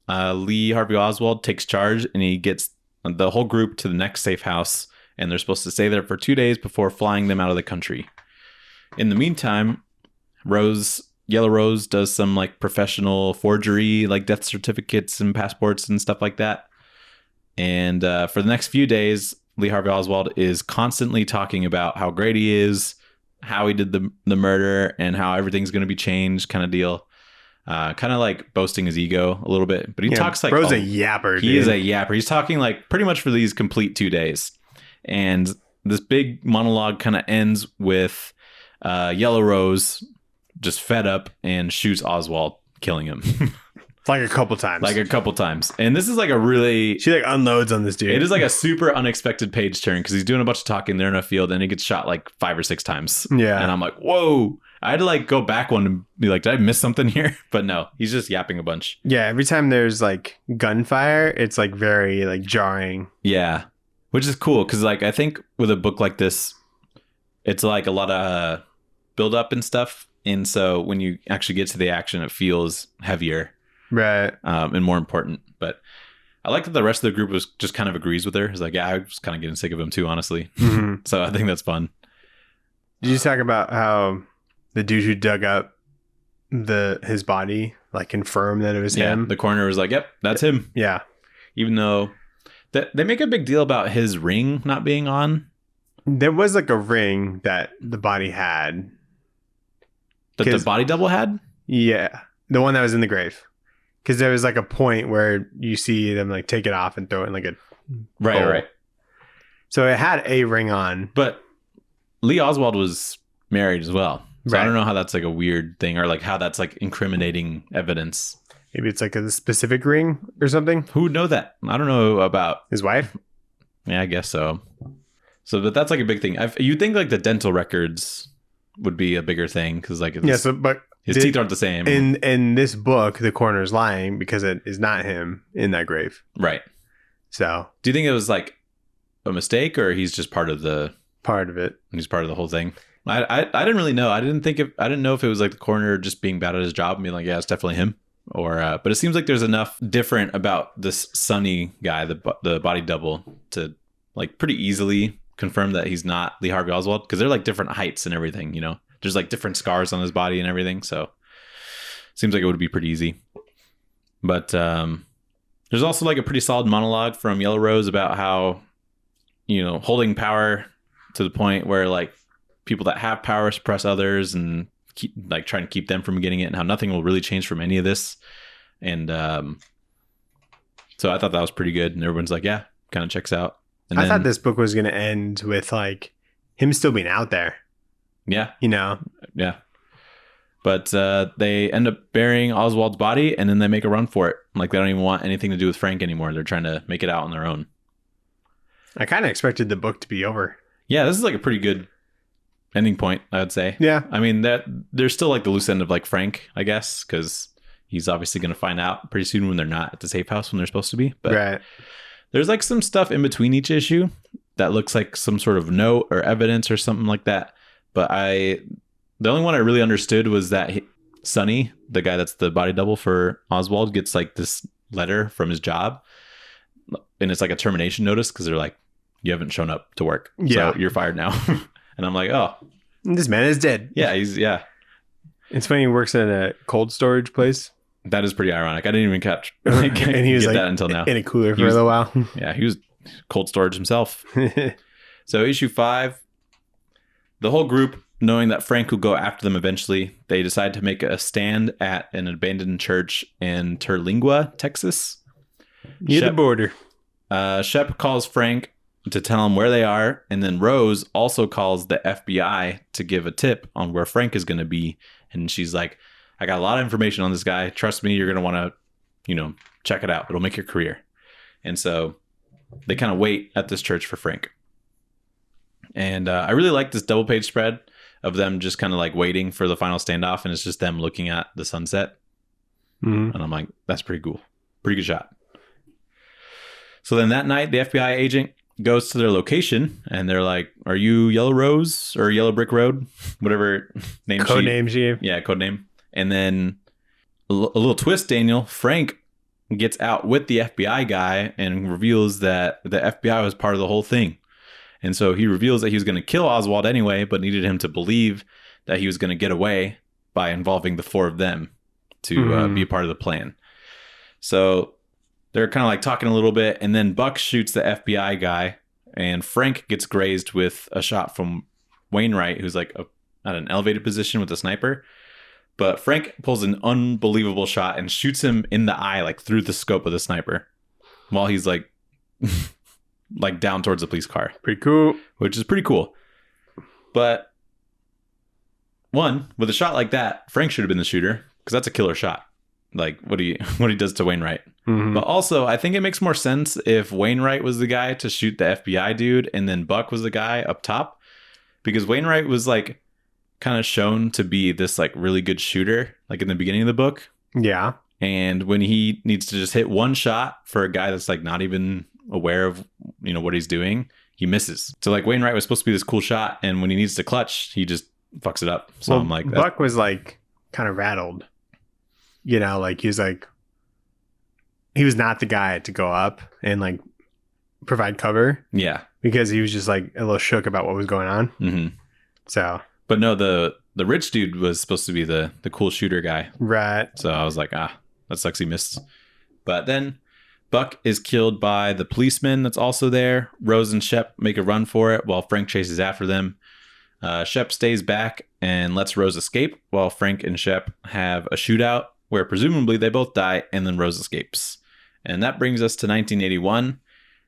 Lee Harvey Oswald takes charge and he gets the whole group to the next safe house. And they're supposed to stay there for 2 days before flying them out of the country. In the meantime, Yellow Rose does some like professional forgery, like death certificates and passports and stuff like that. And for the next few days, Lee Harvey Oswald is constantly talking about how great he is, how he did the murder, and how everything's going to be changed kind of deal. Kind of like boasting his ego a little bit. But he talks like... Bro's a yapper, He is a yapper. He's talking like pretty much for these complete 2 days. And this big monologue kind of ends with Yellow Rose just fed up and shoots Oswald, killing him. Like a couple times. And this is like a really... She like unloads on this dude. It is like a super unexpected page turn because he's doing a bunch of talking. They're in a field and he gets shot like 5 or 6 times. Yeah. And I'm like, whoa. I had to like go back one and be like, did I miss something here? But no, he's just yapping a bunch. Yeah. Every time there's like gunfire, it's like very like jarring. Yeah. Which is cool because like I think with a book like this, it's like a lot of build up and stuff. And so when you actually get to the action, it feels heavier. Right. And more important. But I like that the rest of the group was just kind of agrees with her. It's like, yeah, I was kind of getting sick of him too, honestly. Mm-hmm. So I think that's fun. Did you talk about how the dude who dug up his body like confirmed that it was him? The coroner was like, yep, that's him. Yeah. Even though they make a big deal about his ring not being on. There was like a ring that the body had. That the body double had? Yeah. The one that was in the grave. Because there was like a point where you see them like take it off and throw it in like a right. So it had a ring on. But Lee Oswald was married as well. So Right. I don't know how that's like a weird thing or like how that's like incriminating evidence. Maybe it's like a specific ring or something. Who would know that? I don't know about His wife? Yeah, I guess so. But that's like a big thing. You'd think like the dental records would be a bigger thing because like But his teeth aren't the same. In this book, the coroner's lying because it is not him in that grave. Right. So do you think it was like a mistake or he's just part of it? He's part of the whole thing. I didn't really know. I didn't know if it was like the coroner just being bad at his job and being like, yeah, it's definitely him. Or but it seems like there's enough different about this Sonny guy, the body double, to like pretty easily confirm that he's not Lee Harvey Oswald because they're like different heights and everything, you know. There's like different scars on his body and everything, so seems like it would be pretty easy. But there's also like a pretty solid monologue from Yellow Rose about how, you know, holding power to the point where like people that have power suppress others and keep like trying to keep them from getting it, and how nothing will really change from any of this. And so I thought that was pretty good, and everyone's like, yeah, kind of checks out. And I thought this book was going to end with like him still being out there. Yeah. You know? Yeah. But they end up burying Oswald's body and then they make a run for it. Like they don't even want anything to do with Frank anymore. They're trying to make it out on their own. I kind of expected the book to be over. Yeah, this is like a pretty good ending point, I would say. Yeah. I mean, there's still like the loose end of like Frank, I guess, because he's obviously going to find out pretty soon when they're not at the safe house when they're supposed to be. But Right. there's like some stuff in between each issue that looks like some sort of note or evidence or something like that. But the only one I really understood was that Sonny, the guy that's the body double for Oswald, gets like this letter from his job. And it's like a termination notice because they're like, you haven't shown up to work. Yeah. So you're fired now. And I'm like, oh. This man is dead. Yeah, It's funny he works at a cold storage place. That is pretty ironic. I didn't even catch And he was get like that until now. in a cooler for a little while. Yeah, he was cold storage himself. So issue 5, the whole group, knowing that Frank will go after them eventually, they decide to make a stand at an abandoned church in Terlingua, Texas. Near the border. Shep calls Frank to tell him where they are, and then Rose also calls the FBI to give a tip on where Frank is going to be. And she's like, I got a lot of information on this guy. Trust me, you're going to want to, check it out. It'll make your career. And so they kind of wait at this church for Frank. And I really like this double page spread of them just kind of like waiting for the final standoff. And it's just them looking at the sunset. Mm-hmm. And I'm like, that's pretty cool. Pretty good shot. So then that night, the FBI agent goes to their location and they're like, are you Yellow Rose or Yellow Brick Road? Whatever name Code name she gave. Yeah, code name. And then a little twist, Daniel. Frank gets out with the FBI guy and reveals that the FBI was part of the whole thing. And so he reveals that he was going to kill Oswald anyway, but needed him to believe that he was going to get away by involving the 4 of them to be a part of the plan. So they're kind of like talking a little bit, and then Buck shoots the FBI guy, and Frank gets grazed with a shot from Wainwright, who's like at an elevated position with a sniper. But Frank pulls an unbelievable shot and shoots him in the eye, like through the scope of the sniper, while he's like, like down towards the police car. Pretty cool. Which is pretty cool. But one, with a shot like that, Frank should have been the shooter because that's a killer shot. Like what he does to Wainwright. Mm-hmm. But also, I think it makes more sense if Wainwright was the guy to shoot the FBI dude and then Buck was the guy up top, because Wainwright was like kind of shown to be this like really good shooter, like in the beginning of the book. Yeah. And when he needs to just hit one shot for a guy that's like not even aware of, what he's doing, he misses. So like Wainwright was supposed to be this cool shot, and when he needs to clutch, he just fucks it up. So I'm like, Buck was like kind of rattled. Like he was not the guy to go up and like provide cover. Yeah. Because he was just like a little shook about what was going on. Mm-hmm. So. But no, the rich dude was supposed to be the cool shooter guy. Right. So I was like, that sucks he missed. But then Buck is killed by the policeman that's also there. Rose and Shep make a run for it while Frank chases after them. Shep stays back and lets Rose escape while Frank and Shep have a shootout where presumably they both die, and then Rose escapes. And that brings us to 1981,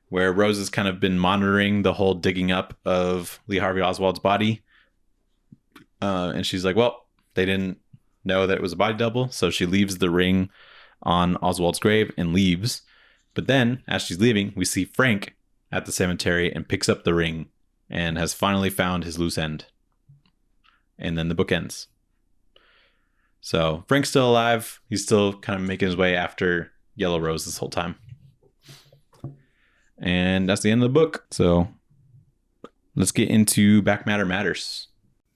where Rose has kind of been monitoring the whole digging up of Lee Harvey Oswald's body. And she's like, well, they didn't know that it was a body double, so she leaves the ring on Oswald's grave and leaves. But then, as she's leaving, we see Frank at the cemetery and picks up the ring and has finally found his loose end. And then the book ends. So Frank's still alive. He's still kind of making his way after Yellow Rose this whole time. And that's the end of the book. So let's get into Back Matter Matters.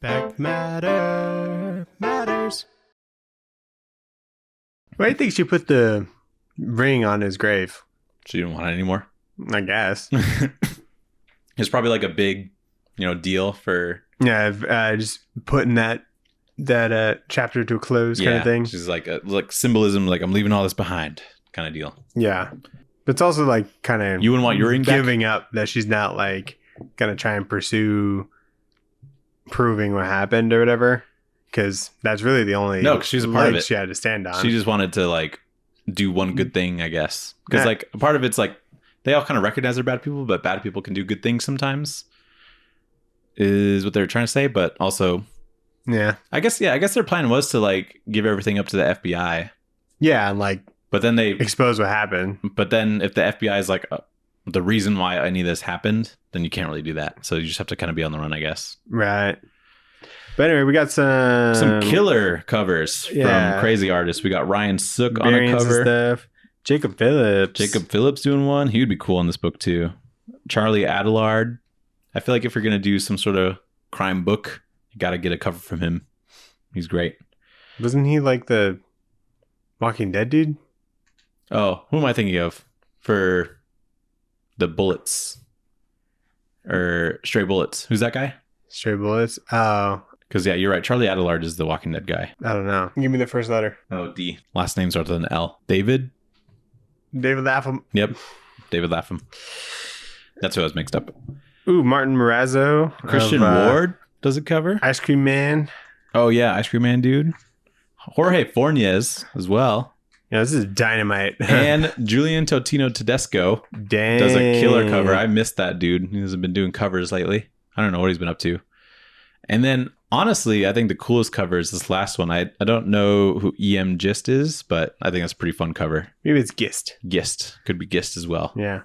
Back Matter Matters. Why do you think she put the ring on his grave? She didn't want it anymore. I guess. It's probably like a big, deal for... Yeah, just putting that chapter to a close kind of thing. She's like symbolism, like I'm leaving all this behind kind of deal. Yeah. But it's also like kind of... You wouldn't want your ring back? Giving up that she's not like going to try and pursue proving what happened or whatever. Because that's really the only... No, because she's a part of it. She had to stand on. She just wanted to like do one good thing, I guess. Because like a part of it's like they all kind of recognize they're bad people, but bad people can do good things sometimes. Is what they're trying to say, but also... Yeah. I guess their plan was to like give everything up to the FBI. Yeah, and like... But then they... expose what happened. But then if the FBI is like, the reason why any of this happened, then you can't really do that. So you just have to kind of be on the run, I guess. Right. But anyway, we got some killer covers from crazy artists. We got Ryan Sook on a cover. Stuff. Jacob Phillips doing one. He would be cool in this book too. Charlie Adlard. I feel like if you're gonna do some sort of crime book, you got to get a cover from him. He's great. Wasn't he like the Walking Dead dude? Oh, who am I thinking of for the Bullets or Stray Bullets? Who's that guy? Stray Bullets. Oh. Because, yeah, you're right. Charlie Adlard is the Walking Dead guy. I don't know. Give me the first letter. Oh, D. Last name starts with an L. David Lapham. Yep. David Lapham. That's who I was mixed up. Ooh, Martin Morazzo. Christian Ward does it cover. Ice Cream Man. Oh, yeah. Ice Cream Man dude. Jorge Fornes as well. Yeah, this is dynamite. And Julian Totino Tedesco does a killer cover. I missed that dude. He hasn't been doing covers lately. I don't know what he's been up to. And then, honestly, I think the coolest cover is this last one. I don't know who EM Gist is, but I think that's a pretty fun cover. Maybe it's Gist. Gist. Could be Gist as well. Yeah.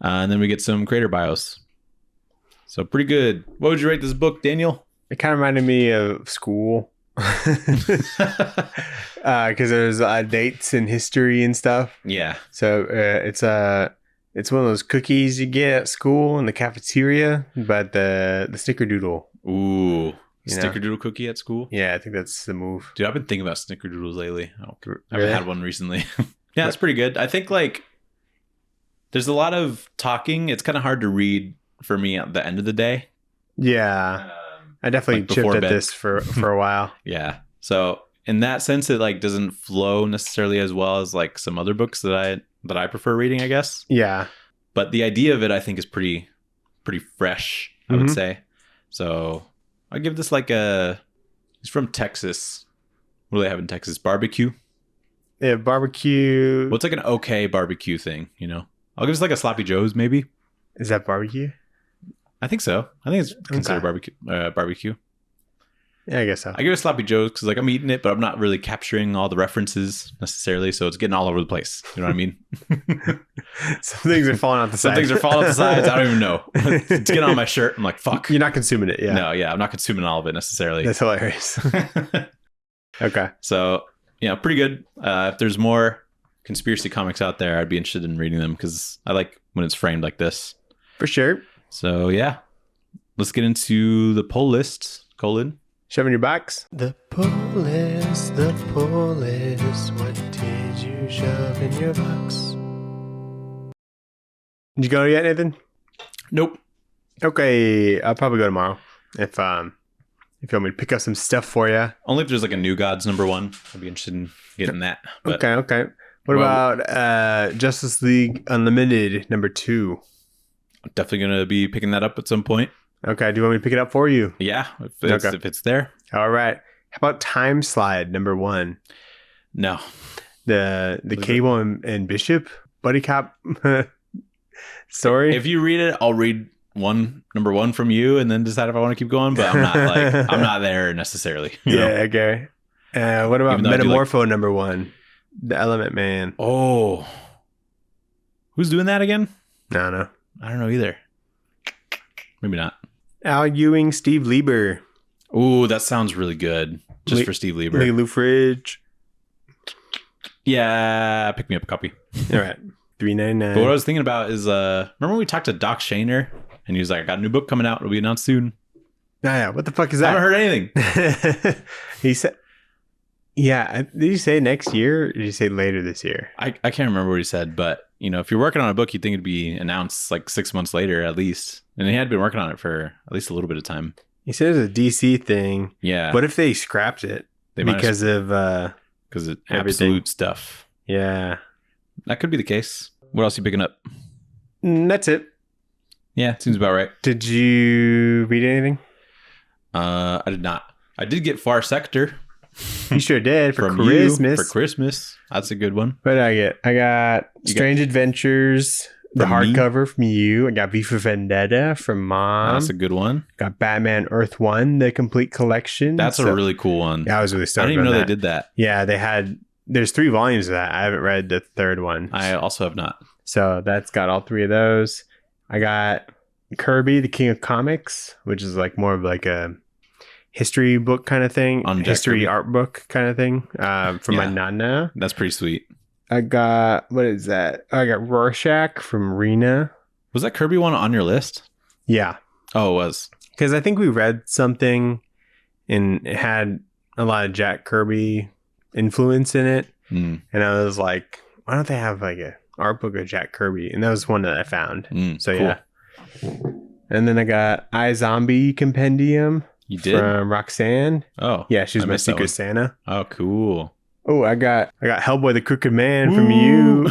And then we get some creator bios. So pretty good. What would you rate this book, Daniel? It kind of reminded me of school. Because there's dates and history and stuff. Yeah. So it's one of those cookies you get at school in the cafeteria, but the snickerdoodle. Ooh, snickerdoodle cookie at school? Yeah, I think that's the move. Dude, I've been thinking about snickerdoodles lately. I haven't had one recently. Yeah, it's pretty good. I think like there's a lot of talking. It's kind of hard to read for me at the end of the day. Yeah. I definitely like chipped at bed. this for a while. Yeah. So in that sense, it like doesn't flow necessarily as well as like some other books that I prefer reading, I guess. Yeah. But the idea of it, I think, is pretty fresh, I would say. So I give this like it's from Texas. What do they have in Texas? Barbecue? Yeah, barbecue. What's like an okay barbecue thing, you know? I'll give this like a Sloppy Joe's maybe. Is that barbecue? I think so. I think it's considered barbecue. Yeah, I guess so. I give it Sloppy Joe's because like I'm eating it, but I'm not really capturing all the references necessarily, so it's getting all over the place. You know what I mean? Some things are falling off the sides. Some things are falling off the sides. I don't even know. It's getting on my shirt. I'm like, fuck. You're not consuming it, yeah. No, yeah, I'm not consuming all of it necessarily. That's hilarious. Okay. So, yeah, pretty good. If there's more conspiracy comics out there, I'd be interested in reading them because I like when it's framed like this. For sure. So, yeah. Let's get into the poll list. Colin. Shove in your box. The poll list. What did you shove in your box? Did you go yet, Nathan? Nope. Okay, I'll probably go tomorrow. If you want me to pick up some stuff for you. Only if there's like a New Gods #1. I'd be interested in getting that. But, okay. What about Justice League Unlimited #2? I'm definitely going to be picking that up at some point. Okay, do you want me to pick it up for you? Yeah, if it's there. All right. How about Time Slide #1? No. The Cable and Bishop buddy cop story? If you read it, I'll read #1 from you and then decide if I want to keep going, but I'm not there necessarily. You know? Okay. What about Metamorpho #1? The Element Man. Oh. Who's doing that again? No. I don't know either. Maybe not. Al Ewing, Steve Lieber. Ooh, that sounds really good. Just for Steve Lieber. Lou Fridge. Yeah, pick me up a copy. All right. $3.99. But what I was thinking about is, remember when we talked to Doc Shaner and he was like, I got a new book coming out. It'll be announced soon. Yeah. What the fuck is that? I haven't heard anything. He said, yeah. Did you say next year or did you say later this year? I can't remember what he said, but you know, if you're working on a book, you'd think it'd be announced like 6 months later at least. And he had been working on it for at least a little bit of time. He said it's a DC thing. Yeah. What if they scrapped it because of absolute stuff? Yeah. That could be the case. What else are you picking up? That's it. Yeah, seems about right. Did you read anything? I did not. I did get Far Sector. You sure did for From Christmas. For Christmas. That's a good one. What did I get? I got Strange Adventures, the hardcover from you. I got V for Vendetta from Mom. That's a good one. Got Batman Earth 1, the complete collection. That's a really cool one. Yeah, I was really stoked. I didn't even know they did that. Yeah, there's 3 volumes of that. I haven't read the third one. I also have not. So that's got all 3 of those. I got Kirby, the King of Comics, which is like more of like a history book kind of thing, On Jack history Kirby. art book kind of thing from my Yeah. nana. That's pretty sweet. I got, what is that? I got Rorschach from Rena. Was that Kirby one on your list? Yeah. Oh, it was. Because I think we read something and it had a lot of Jack Kirby influence in it. Mm. And I was like, why don't they have like a art book of Jack Kirby? And that was one that I found. So Cool. yeah. And then I got iZombie Compendium You did? from Roxanne. Oh. Yeah, she's I my missed that Secret one. Santa. Oh, cool. Oh, I got Hellboy the Crooked Man from you.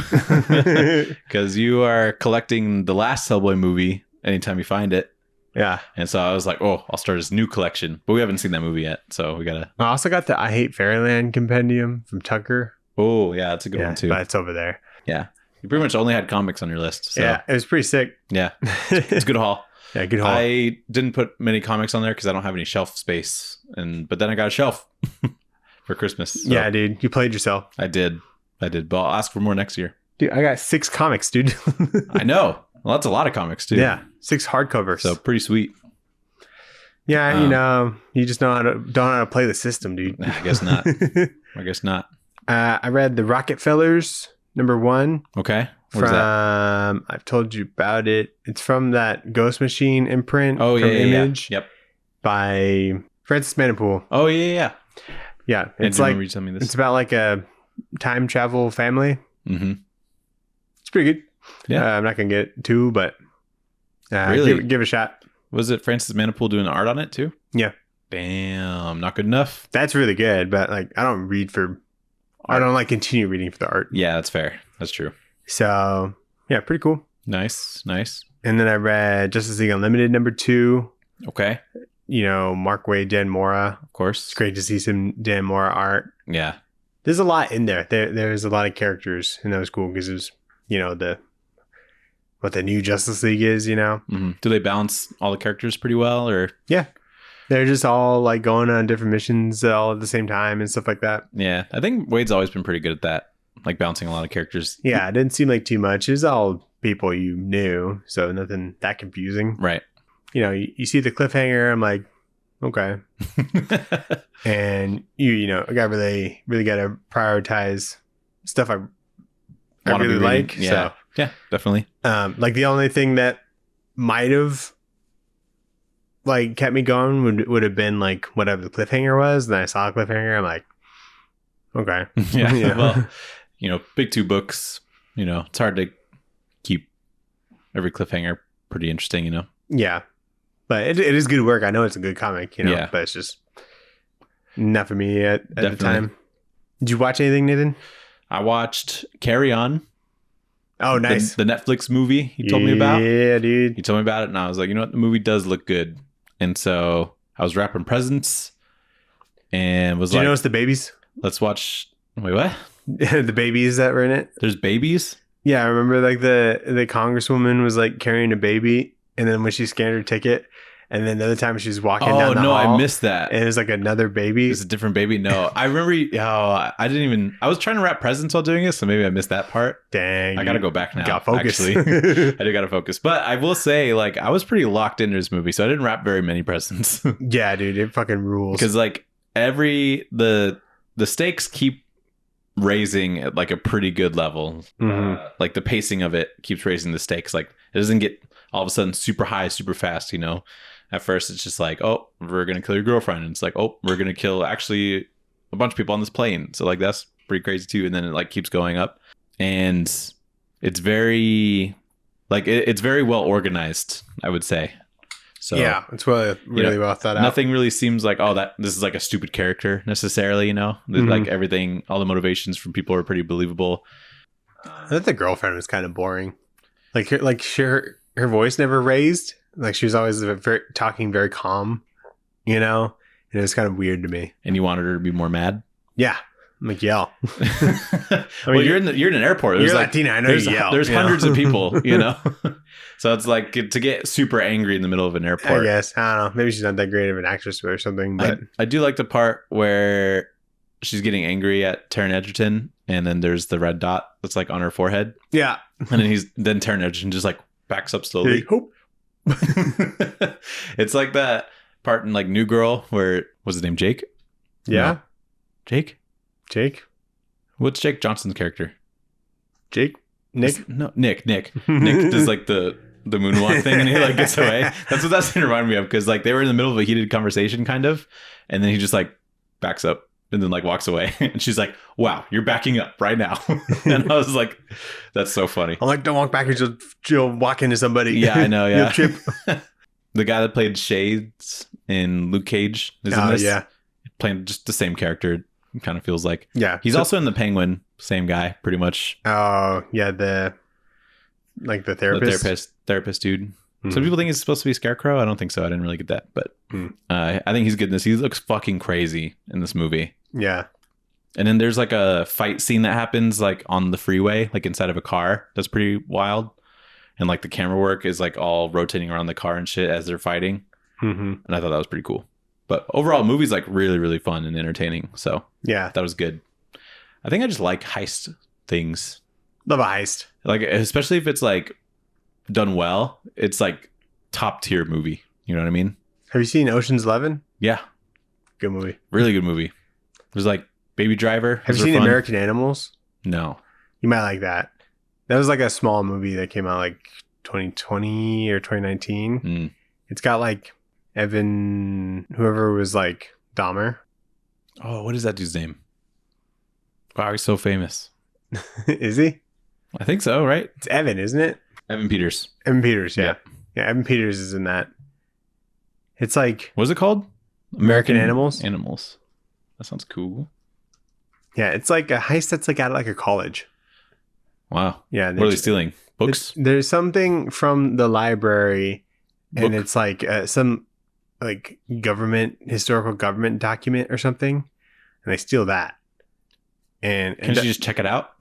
Because you are collecting the last Hellboy movie anytime you find it. Yeah. And so I was like, oh, I'll start this new collection. But we haven't seen that movie yet. So we got to. I also got the I Hate Fairyland Compendium from Tucker. Oh, yeah, that's a good one too. But it's over there. Yeah. You pretty much only had comics on your list. So Yeah, it was pretty sick. yeah. It's a good haul. Yeah, good haul. I didn't put many comics on there because I don't have any shelf space. But then I got a shelf for Christmas. So Yeah, dude, you played yourself. I did. But I'll ask for more next year. Dude, I got 6 comics, dude. I know. Well, that's a lot of comics too. Yeah, 6 hardcovers. So pretty sweet. Yeah, you just don't know how to play the system, dude. I guess not. I guess not. I read the Rockefellers #1 Okay. What is that? from. I've told you about it. It's from that Ghost Machine imprint. Oh, from yeah, Image Yep. by Francis Manipool. Oh, yeah. Yeah, And it's do you like remember you telling me this? it's about like a time travel family. Mm-hmm. It's pretty good. Yeah. I'm not gonna get to, but Really? give it a shot. Was it Francis Manipool doing the art on it too? Yeah. Damn, not good enough. That's really good, but like I don't read for. I don't like continue reading for the art. Yeah, that's fair. That's true. So yeah, pretty cool. Nice. And then I read Justice League Unlimited #2. Okay. Mark Waid, Dan Mora. Of course. It's great to see some Dan Mora art. Yeah. There's a lot in there. There's a lot of characters, and that was cool because it was, what the new Justice League is, Mm-hmm. Do they balance all the characters pretty well, or? Yeah. They're just all like going on different missions all at the same time and stuff like that. Yeah, I think Wade's always been pretty good at that, like balancing a lot of characters. Yeah, it didn't seem like too much. It was all people you knew, so nothing that confusing. Right. You see the cliffhanger, I'm like, okay. And I got really got to prioritize stuff I Wanna be really reading. like. Yeah. So, Yeah, definitely. like the only thing that might have like kept me going would have been like whatever the cliffhanger was. And then I saw a cliffhanger. I'm like, okay. Yeah. Well, big 2 books. It's hard to keep every cliffhanger pretty interesting. Yeah, but it is good work. I know it's a good comic. Yeah. But it's just not for me at the Definitely. time. Did you watch anything, Nathan? I watched Carry On. Oh, nice. The Netflix movie you told me about. Yeah, dude. You told me about it, and I was like, the movie does look good. And so I was wrapping presents and was Did you like, notice the babies? let's watch. Wait, what? The babies that were in it? There's babies? Yeah, I remember like the congresswoman was like carrying a baby, and then when she scanned her ticket, and then the other time she was walking Oh, down the no, hall, I missed that. and it was like another baby. It's a different baby. No, I remember. I didn't even. I was trying to wrap presents while doing it, so maybe I missed that part. Dang, I gotta go back now. Got focus. Actually, I do gotta focus. But I will say, like, I was pretty locked into this movie, so I didn't wrap very many presents Yeah, dude, it fucking rules. because, like, the stakes keep raising at like a pretty good level. Mhm. Like the pacing of it keeps raising the stakes. Like it doesn't get all of a sudden super high, super fast. At first it's just like, oh, we're gonna kill your girlfriend, and it's like, oh, we're gonna kill actually a bunch of people on this plane. So like that's pretty crazy too. And then it like keeps going up, and it's very like it's very well organized, I would say. So yeah, it's really well thought out. nothing really seems like, oh, that this is like a stupid character necessarily. Mhm. Like everything, all the motivations from people are pretty believable. I thought the girlfriend was kind of boring. Her voice never raised. Like she was always talking very calm, and it was kind of weird to me. And you wanted her to be more mad. Yeah, I'm like yell. Well, you're in an airport. You're There's like Latina. I know there's you yell. there's hundreds of people. So it's like to get super angry in the middle of an I airport. guess I don't know. Maybe she's not that great of an actress or something. But I do like the part where she's getting angry at Taron Egerton, and then there's the red dot that's like on her forehead, yeah, and then Taron Egerton just like backs up slowly. Hope. It's like that part in like New Girl where was his name Jake? Yeah. No. Jake? What's Jake Johnson's character? Nick. Nick. Nick does like the moonwalk thing and he like gets away. That's what that scene reminded me of, because like they were in the middle of a heated conversation kind of, and then he just like backs up and then like walks away and she's like, wow, you're backing up right now. And I was like, that's so funny. I'm like, don't walk back, you'll walk into somebody. Yeah, I know. Yeah. Trip. The guy that played Shades in Luke Cage is in this. Yeah. Playing just the same character, kind of feels like. Yeah. He's also in The Penguin, same guy, pretty much. Oh, yeah, the therapist. The therapist dude. Some people think he's supposed to be Scarecrow. I don't think so. I didn't really get that, but I think he's good in this. He looks fucking crazy in this movie. Yeah. And then there's like a fight scene that happens like on the freeway, like inside of a car. That's pretty wild. And like the camera work is like all rotating around the car and shit as they're fighting. And I thought that was pretty cool. But overall, movie's like really, really fun and entertaining. So yeah, that was good. I think I just like heist things. Love a heist. Like, especially if it's like done well, it's like top tier movie. You know what I mean? Have you seen Ocean's 11? Yeah. Good movie. Really good movie. There's like Baby Driver. Have you seen American Animals? No. You might like that. That was like a small movie that came out like 2020 or 2019. It's got like Evan, whoever was like Dahmer. Oh, what is that dude's name? Wow, he's so famous. Is he? I think so, right? It's Evan, isn't it? Evan Peters. Evan Peters, yeah. Yeah, Evan Peters is in that. It's like... What is it called? American Animals. Animals. That sounds cool. Yeah, it's like a heist that's like out of like a college. Wow. Yeah. What are they stealing? Books? There's something from the library and it's like some like historical government document or something. And they steal that. And Can't you just check it out?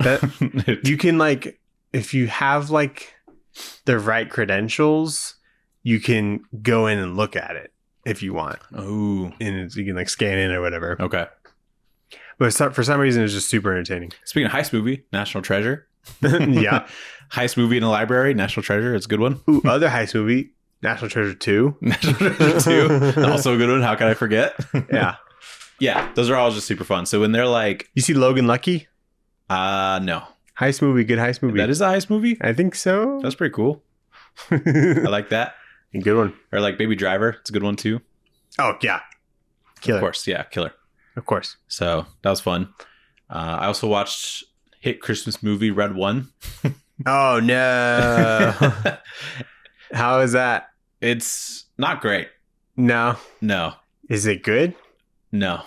You can like, if you have like the right credentials, you can go in and look at it if you want. Oh. And you can like scan in or whatever. Okay. But for some reason, it's just super entertaining. Speaking of heist movie, National Treasure. Yeah. Heist movie in a library, National Treasure. It's a good one. Ooh, other heist movie, National Treasure 2. National Treasure 2. Also a good one. How can I forget? Yeah. Yeah. Those are all just super fun. So when they're like... You see Logan Lucky? No. Heist movie, good heist movie. That is a heist movie? I think so. That's pretty cool. I like that. A good one. Or like Baby Driver. It's a good one too. Oh, yeah. Killer. Of course. Yeah, killer. Of course. So that was fun. I also watched hit Christmas movie Red One. Oh, no. How is that? It's not great. No. Is it good? No.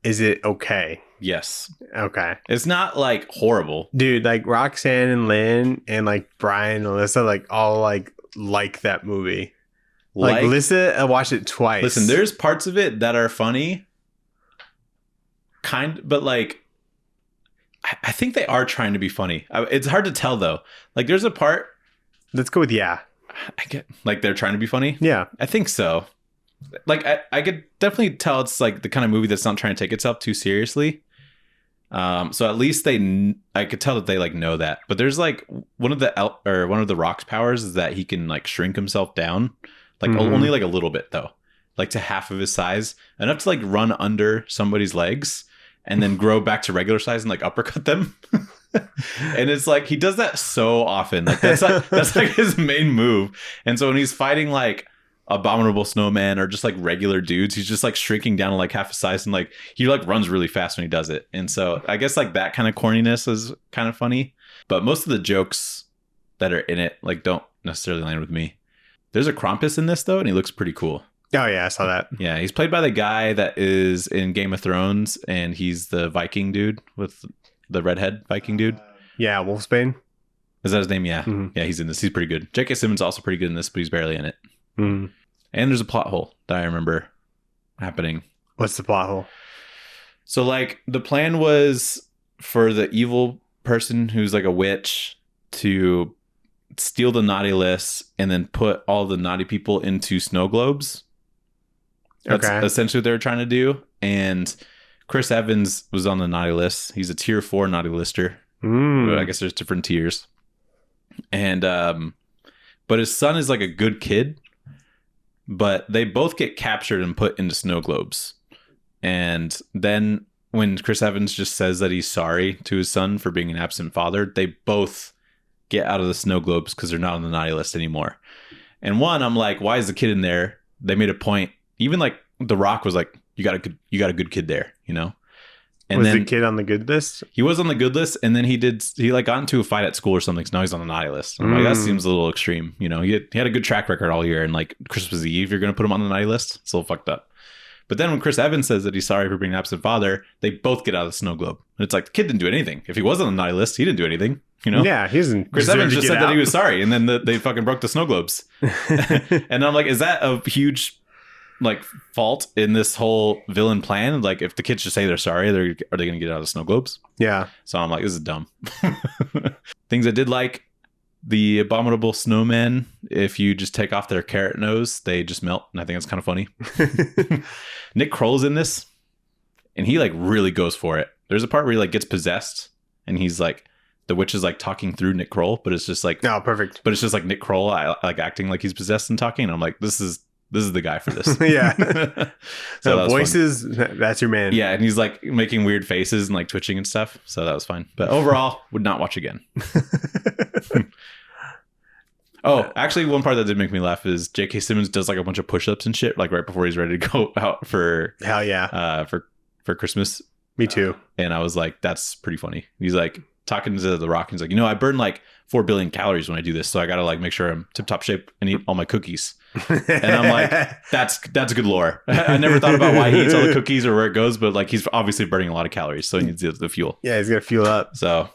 Is it okay? Yes. Okay. It's not like horrible. Dude, like Roxanne and Lynn and like Brian and Alyssa like all like that movie. Like Alyssa, I watched it twice. Listen, there's parts of it that are funny. But like I think they are trying to be funny. It's hard to tell though. Like there's a part. Let's go with yeah. I get like they're trying to be funny. Yeah. I think so. Like I could definitely tell it's like the kind of movie that's not trying to take itself too seriously. So at least I could tell that they like know that. But there's like one of the Rock's powers is that he can like shrink himself down, like only like a little bit though, like to half of his size, enough to like run under somebody's legs and then grow back to regular size and like uppercut them. And it's like he does that so often. Like that's like his main move. And so when he's fighting like Abominable Snowman or just like regular dudes, he's just like shrinking down to like half his size and like he like runs really fast when he does it. And so I guess like that kind of corniness is kind of funny, but most of the jokes that are in it like don't necessarily land with me. There's a Krampus in this though, and he looks pretty cool. Oh yeah, I saw that. Yeah, he's played by the guy that is in Game of Thrones, and he's the Viking dude with the redhead Viking dude. Yeah, Wolfsbane. Is that his name? Yeah. Yeah, he's in this. He's pretty good. J.K. Simmons also pretty good in this, but he's barely in it. And there's a plot hole that I remember happening. What's the plot hole? So like the plan was for the evil person who's like a witch to steal the naughty list and then put all the naughty people into snow globes. That's essentially what they were trying to do. And Chris Evans was on the naughty list. He's a tier 4 naughty lister. I guess there's different tiers. And but his son is like a good kid. But they both get captured and put into snow globes. And then when Chris Evans just says that he's sorry to his son for being an absent father, they both get out of the snow globes because they're not on the naughty list anymore. And one, I'm like, why is the kid in there? They made a point. Even like The Rock was like, you got a good kid there, you know? And was then the kid on the good list? he was on the good list, and then he like got into a fight at school or something, so now he's on the naughty list. I'm like, that seems a little extreme. You know, he had a good track record all year, and like Christmas Eve, you're going to put him on the naughty list? It's a little fucked up. But then when Chris Evans says that he's sorry for being an absent father, they both get out of the snow globe. And it's like, the kid didn't do anything. If he was on the naughty list, he didn't do anything. You know? Yeah, he doesn't. Chris Evans just said that he was sorry, and then they fucking broke the snow globes. And I'm like, is that a huge like fault in this whole villain plan? Like, if the kids just say they're sorry, are they going to get out of the snow globes? Yeah. So I'm like, this is dumb. Things I did like: the abominable snowmen. If you just take off their carrot nose, they just melt, and I think it's kind of funny. Nick Kroll's in this, and he like really goes for it. There's a part where he like gets possessed, and he's like, the witch is like talking through Nick Kroll, but it's just like, oh, perfect. But it's just like Nick Kroll like acting like he's possessed and talking, and I'm like, this is the guy for this. Yeah. So voices, that's your man. Yeah, and he's like making weird faces and like twitching and stuff. So that was fine. But overall, would not watch again. Oh, actually, one part that did make me laugh is J.K. Simmons does like a bunch of push-ups and shit, like right before he's ready to go out for hell yeah, for Christmas. Me too. And I was like, that's pretty funny. He's like talking to The Rock. He's like, I burn like 4 billion calories when I do this, so I got to like make sure I'm tip-top shape and eat all my cookies. And I'm like, that's good lore. I never thought about why he eats all the cookies or where it goes, but like he's obviously burning a lot of calories, so he needs the fuel. Yeah, he's got to fuel up. So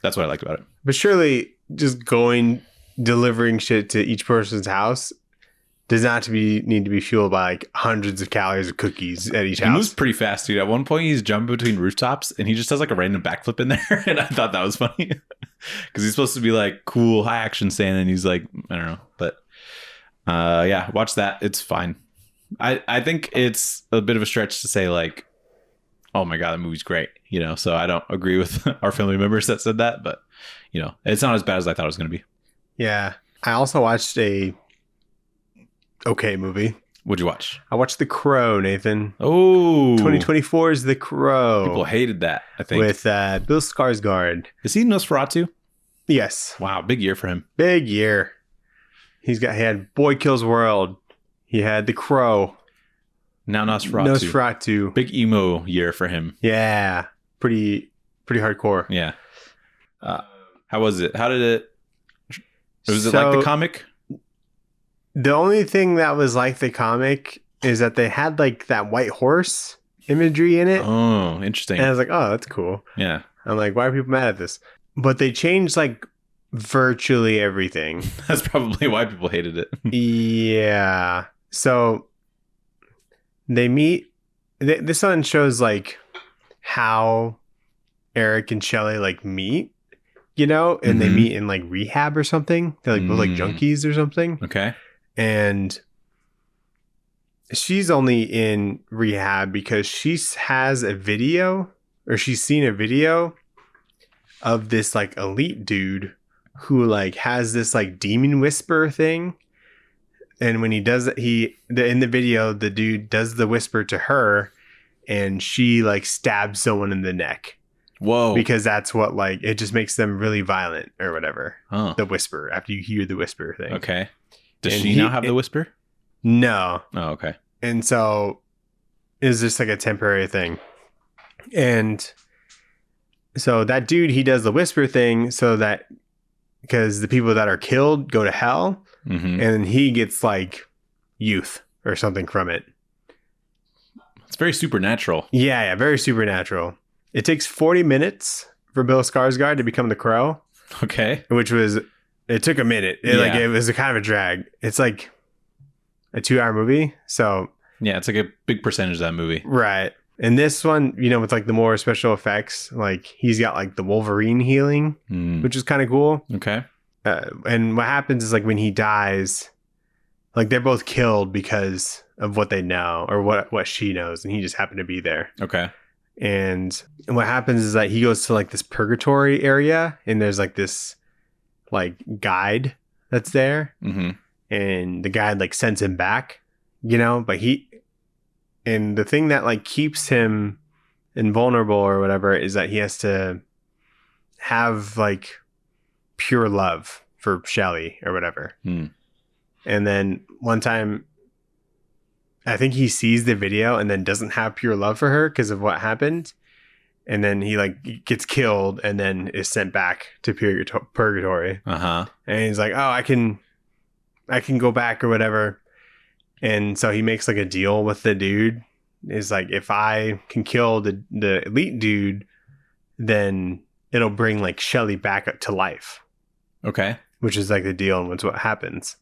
that's what I liked about it. But surely just delivering shit to each person's house does not need to be fueled by like hundreds of calories of cookies at each house. He moves pretty fast, dude. At one point, he's jumping between rooftops, and he just does like a random backflip in there, and I thought that was funny because he's supposed to be like cool, high action Santa, and he's like, I don't know, but yeah, watch that. It's fine. I think it's a bit of a stretch to say like, oh my god, the movie's great, So I don't agree with our family members that said that, but it's not as bad as I thought it was going to be. Yeah, I also watched a okay movie. What'd you watch? I watched The Crow, Nathan. Oh, 2024 is The Crow. People hated that, I think. With Bill Skarsgård. Is he Nosferatu? Yes. Wow, big year for him. Big year. He had Boy Kills World. He had The Crow. Now Nosferatu. Big emo year for him. Yeah. Pretty hardcore. Yeah. How was it? How did it... Was it like the comic? The only thing that was like the comic is that they had like that white horse imagery in it. Oh, interesting. And I was like, oh, that's cool. Yeah. I'm like, why are people mad at this? But they changed like virtually everything. That's probably why people hated it. Yeah. So they meet. This one shows like how Eric and Shelley like meet. And they meet in like rehab or something. They're like both like junkies or something. Okay. And she's only in rehab because she has a video, or she's seen a video of this like elite dude who like has this like demon whisper thing. And when he does it, in the video, the dude does the whisper to her, and she like stabs someone in the neck. Whoa. Because that's what like it just makes them really violent or whatever. Huh. The whisper, after you hear the whisper thing. Okay. Does she now have the whisper? No. Oh, okay. And so it's just like a temporary thing. And so that dude, he does the whisper thing so that because the people that are killed go to hell, and he gets like youth or something from it. It's very supernatural. Yeah, very supernatural. It takes 40 minutes for Bill Skarsgård to become the Crow. Okay. It took a minute. It was a kind of a drag. It's like a 2-hour movie. So yeah, it's like a big percentage of that movie. Right. And this one, with like the more special effects, like he's got like the Wolverine healing, which is kind of cool. Okay. And what happens is like when he dies, like they're both killed because of what they know or what she knows. And he just happened to be there. Okay. And what happens is that he goes to like this purgatory area, and there's like this like guide that's there. and the guy like sends him back, but and the thing that like keeps him invulnerable or whatever is that he has to have like pure love for Shelly or whatever. And then one time I think he sees the video and then doesn't have pure love for her because of what happened. And then he like gets killed and then is sent back to purgatory. And he's like, oh, I can go back or whatever. And so he makes like a deal with the dude. Is like, if I can kill the elite dude, then it'll bring like Shelly back up to life. Okay. Which is like the deal, and what's what happens.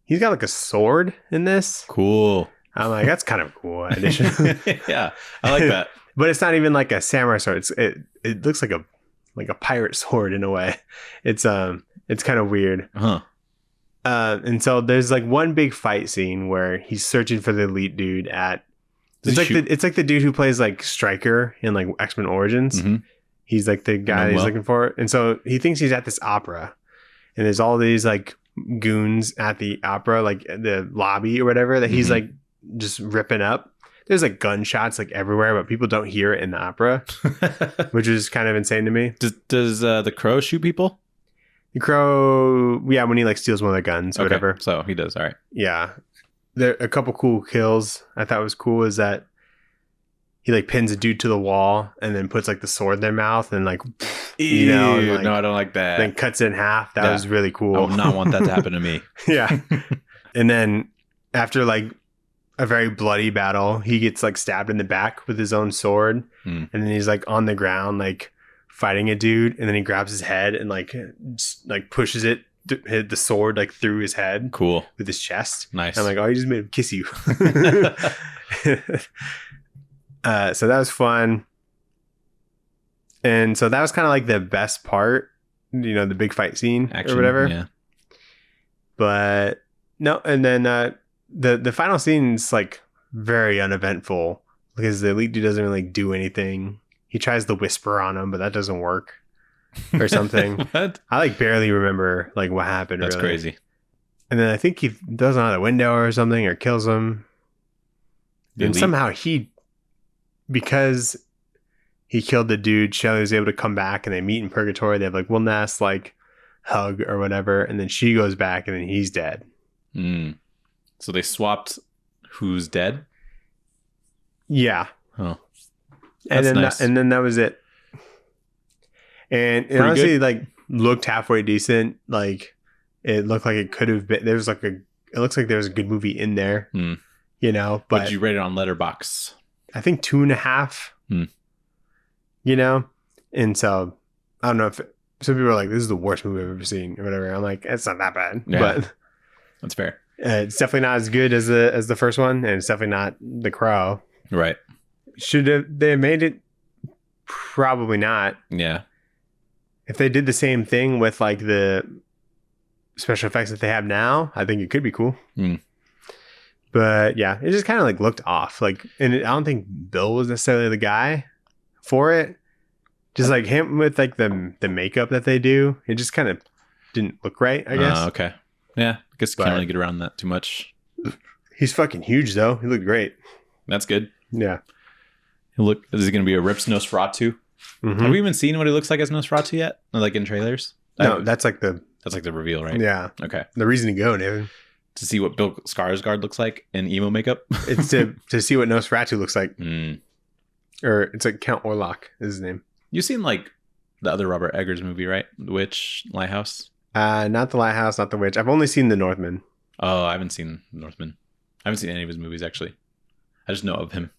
He's got like a sword in this. Cool. I'm like, that's kind of a cool addition. Yeah, I like that. But it's not even like a samurai sword. It looks like a pirate sword in a way. It's kind of weird. And so there's like one big fight scene where he's searching for the elite dude at. It's like the dude who plays like Stryker in like X-Men Origins. He's like the guy he's looking for. And so he thinks he's at this opera. And there's all these like goons at the opera, like the lobby or whatever, that he's like just ripping up. There's like gunshots like everywhere, but people don't hear it in the opera, which is kind of insane to me. Does the Crow shoot people? The Crow, yeah, when he like steals one of their guns or whatever. So he does. All right. Yeah. There a couple cool kills I thought was cool is that he like pins a dude to the wall and then puts like the sword in their mouth and like, no, I don't like that. Then cuts it in half. That was really cool. I would not want that to happen to me. Yeah. And then after like a very bloody battle, he gets like stabbed in the back with his own sword. And then he's like on the ground, like fighting a dude. And then he grabs his head and like pushes it. Hit the sword like through his head. Cool. With his chest. Nice. I'm like, oh, you just made him kiss you. So that was fun. And so that was kind of like the best part, the big fight scene or whatever. Yeah. But no, and then the final scene's like very uneventful because the elite dude doesn't really do anything. He tries to whisper on him, but that doesn't work. Or something. What? I like barely remember like what happened. That's really. crazy. And then I think he does it out the window or something or kills him. And somehow because he killed the dude, Shelly was able to come back and they meet in purgatory. They have like one last like hug or whatever. And then she goes back and then he's dead. So they swapped who's dead? Yeah. Oh. And then nice. And then that was it. And it honestly good? like looked halfway decent. Like it looked like it could have been. It looks like there was a good movie in there. But What'd you rate it on Letterboxd? I think 2.5. And so I don't know if some people are like, this is the worst movie I've ever seen or whatever. I'm like, it's not that bad. Yeah, but that's fair. It's definitely not as good as the first one, and it's definitely not The Crow. Right. Should they have made it? Probably not. Yeah. If they did the same thing with like the special effects that they have now, I think it could be cool. But yeah, it just kind of like looked off. Like, and I don't think Bill was necessarily the guy for it. Just like him with like the makeup that they do, it just kind of didn't look right, I guess. Okay. Yeah, I guess you can't really get around that too much. He's fucking huge though. He looked great. That's good. Yeah. Is he going to be a Rips Nosferatu? Have we even seen what he looks like as Nosferatu yet? Like in trailers? No, that's like the reveal, right? Yeah. Okay. The reason to go, David. To see what Bill Skarsgård looks like in emo makeup? It's to see what Nosferatu looks like. Or it's like Count Orlok is his name. You've seen like the other Robert Eggers movie, right? The Witch, Lighthouse? Not The Lighthouse, not The Witch. I've only seen The Northman. Oh, I haven't seen Northman. I haven't seen any of his movies, actually. I just know of him.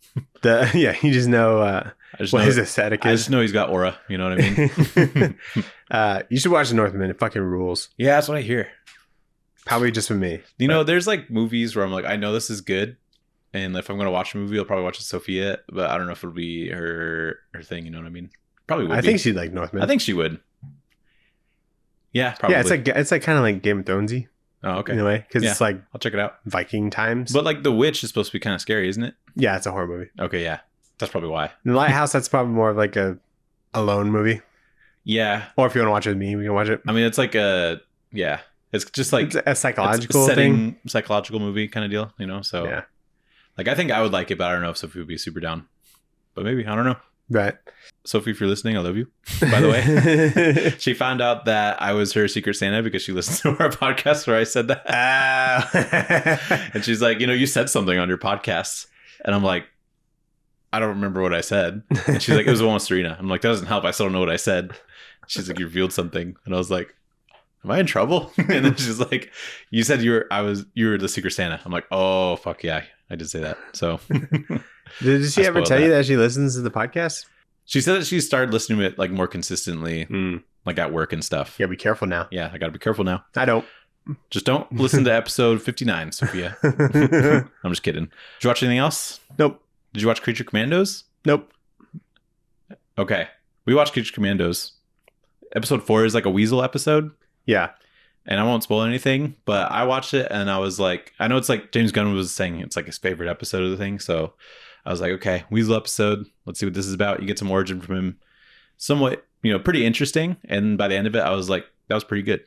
You just know what his aesthetic is. I just know he's got aura. You know what I mean? You should watch The Northman. It fucking rules. Yeah, that's what I hear. Probably just for me. You know, there's like movies where I'm like, I know this is good. And if I'm going to watch a movie, I'll probably watch it Sophia. But I don't know if it'll be her thing. You know what I mean? Probably would I think she'd like Northman. I think she would. Yeah, probably. Yeah, it's like kind of like Game of Thronesy. Oh, okay. In a way. Because it's like I'll check it out. Viking times. But like The Witch is supposed to be kind of scary, isn't it? Yeah, it's a horror movie. Okay, yeah. That's probably why. The Lighthouse, that's probably more of like a alone movie. Yeah. Or if you want to watch it with me, we can watch it. I mean, it's like a... Yeah. It's just like It's a psychological it's a thing. psychological movie kind of deal, you know? So Yeah. like, I think I would like it, but I don't know if Sophie would be super down. But maybe, I don't know. Right. Sophie, if you're listening, I love you, by the way. She found out that I was her secret Santa because she listened to our podcast where I said that. And she's like, you said something on your podcast. And I'm like, I don't remember what I said. And she's like, it was the one with Serena. I'm like, that doesn't help. I still don't know what I said. She's like, you revealed something. And I was like, am I in trouble? And then she's like, you said you were the secret Santa. I'm like, oh, fuck yeah. I did say that. So Did she ever tell you that she listens to the podcast? She said that she started listening to it like more consistently, like at work and stuff. Yeah, be careful now. Yeah, I got to be careful now. I don't. Just don't listen to episode 59, Sophia. I'm just kidding. Did you watch anything else? Nope. Did you watch Creature Commandos? Nope. Okay. We watched Creature Commandos. Episode 4 is like a weasel episode. Yeah. And I won't spoil anything, but I watched it and I was like, I know it's like James Gunn was saying it's like his favorite episode of the thing. So I was like, okay, weasel episode. Let's see what this is about. You get some origin from him. Somewhat, pretty interesting. And by the end of it, I was like, that was pretty good.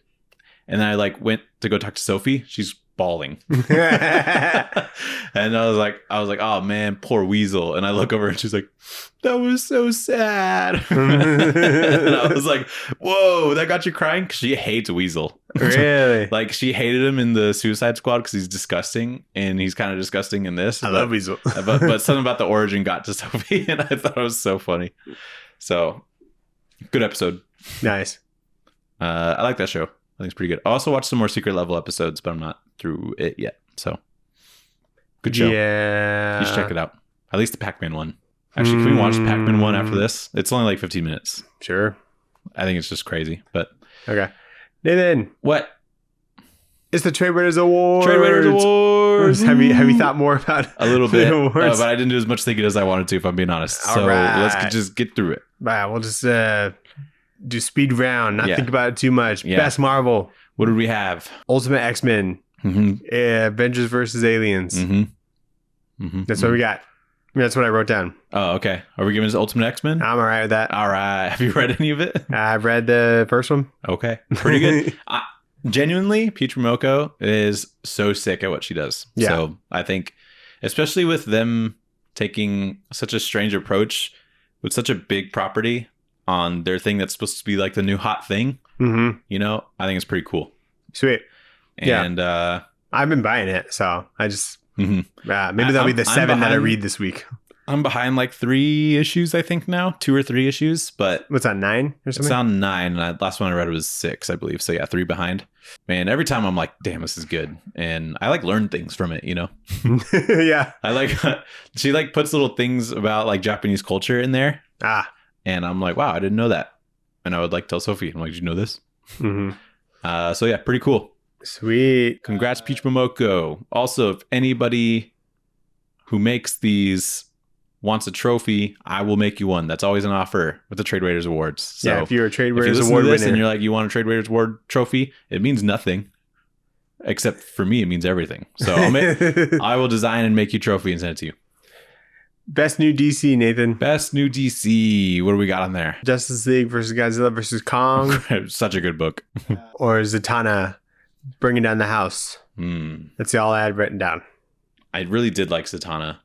And then I like went to go talk to Sophie. She's bawling. And I was like, oh man, poor weasel. And I look over and she's like, that was so sad. And I was like, whoa, that got you crying? Because she hates Weasel. Really? Like, she hated him in the Suicide Squad because he's disgusting, and he's kind of disgusting in this. I love Weasel. but something about the origin got to Sophie, and I thought it was so funny. So, good episode. Nice. I like that show. I think it's pretty good. I also watched some more Secret Level episodes, but I'm not through it yet. So, good show. Yeah. You should check it out. At least the Pac-Man one. Actually, can we watch the Pac-Man one after this? It's only like 15 minutes. Sure. I think it's just crazy, but... Okay. Nathan. What? It's the Tradewaiters Awards. Tradewaiters Awards. Have you thought more about a little bit, awards? but I didn't do as much thinking as I wanted to, if I'm being honest. So let's just get through it. Right, we'll just do speed round, not Yeah. think about it too much. Yeah. Best Marvel. What did we have? Ultimate X-Men. Avengers versus Aliens. That's what we got. That's what I wrote down. Oh, okay. Are we giving us Ultimate X-Men? I'm all right with that. All right. Have you read any of it? I've read the first one. Okay. Pretty good. Genuinely, Peach Momoko is so sick at what she does. Yeah. So I think, especially with them taking such a strange approach with such a big property on their thing that's supposed to be like the new hot thing, I think it's pretty cool. Sweet. And I've been buying it, so I just... maybe that'll be the I'm 7 that I behind- read this week. I'm behind like 3 issues, I think now, 2 or 3 issues, but What's that, 9 or it's something? on 9. And last one I read was 6, I believe. So yeah, 3 behind. Man, every time I'm like, damn, this is good. And I like learn things from it, Yeah. I like, she like puts little things about like Japanese culture in there. And I'm like, wow, I didn't know that. And I would like tell Sophie, I'm like, did you know this? So yeah, pretty cool. Sweet. Congrats, Peach Momoko. Also, if anybody who makes these wants a trophy, I will make you one. That's always an offer with the Tradewaiters Awards. So Yeah, if you're a if you Tradewaiters listen Award to this winner. and you're like, you want a Tradewaiters Award trophy, it means nothing. Except for me, it means everything. So I will design and make you a trophy and send it to you. Best new DC, Nathan. Best new DC. What do we got on there? Justice League versus Godzilla versus Kong. Such a good book. Or Zatanna bringing down the house. That's all I had written down. I really did like Zatanna.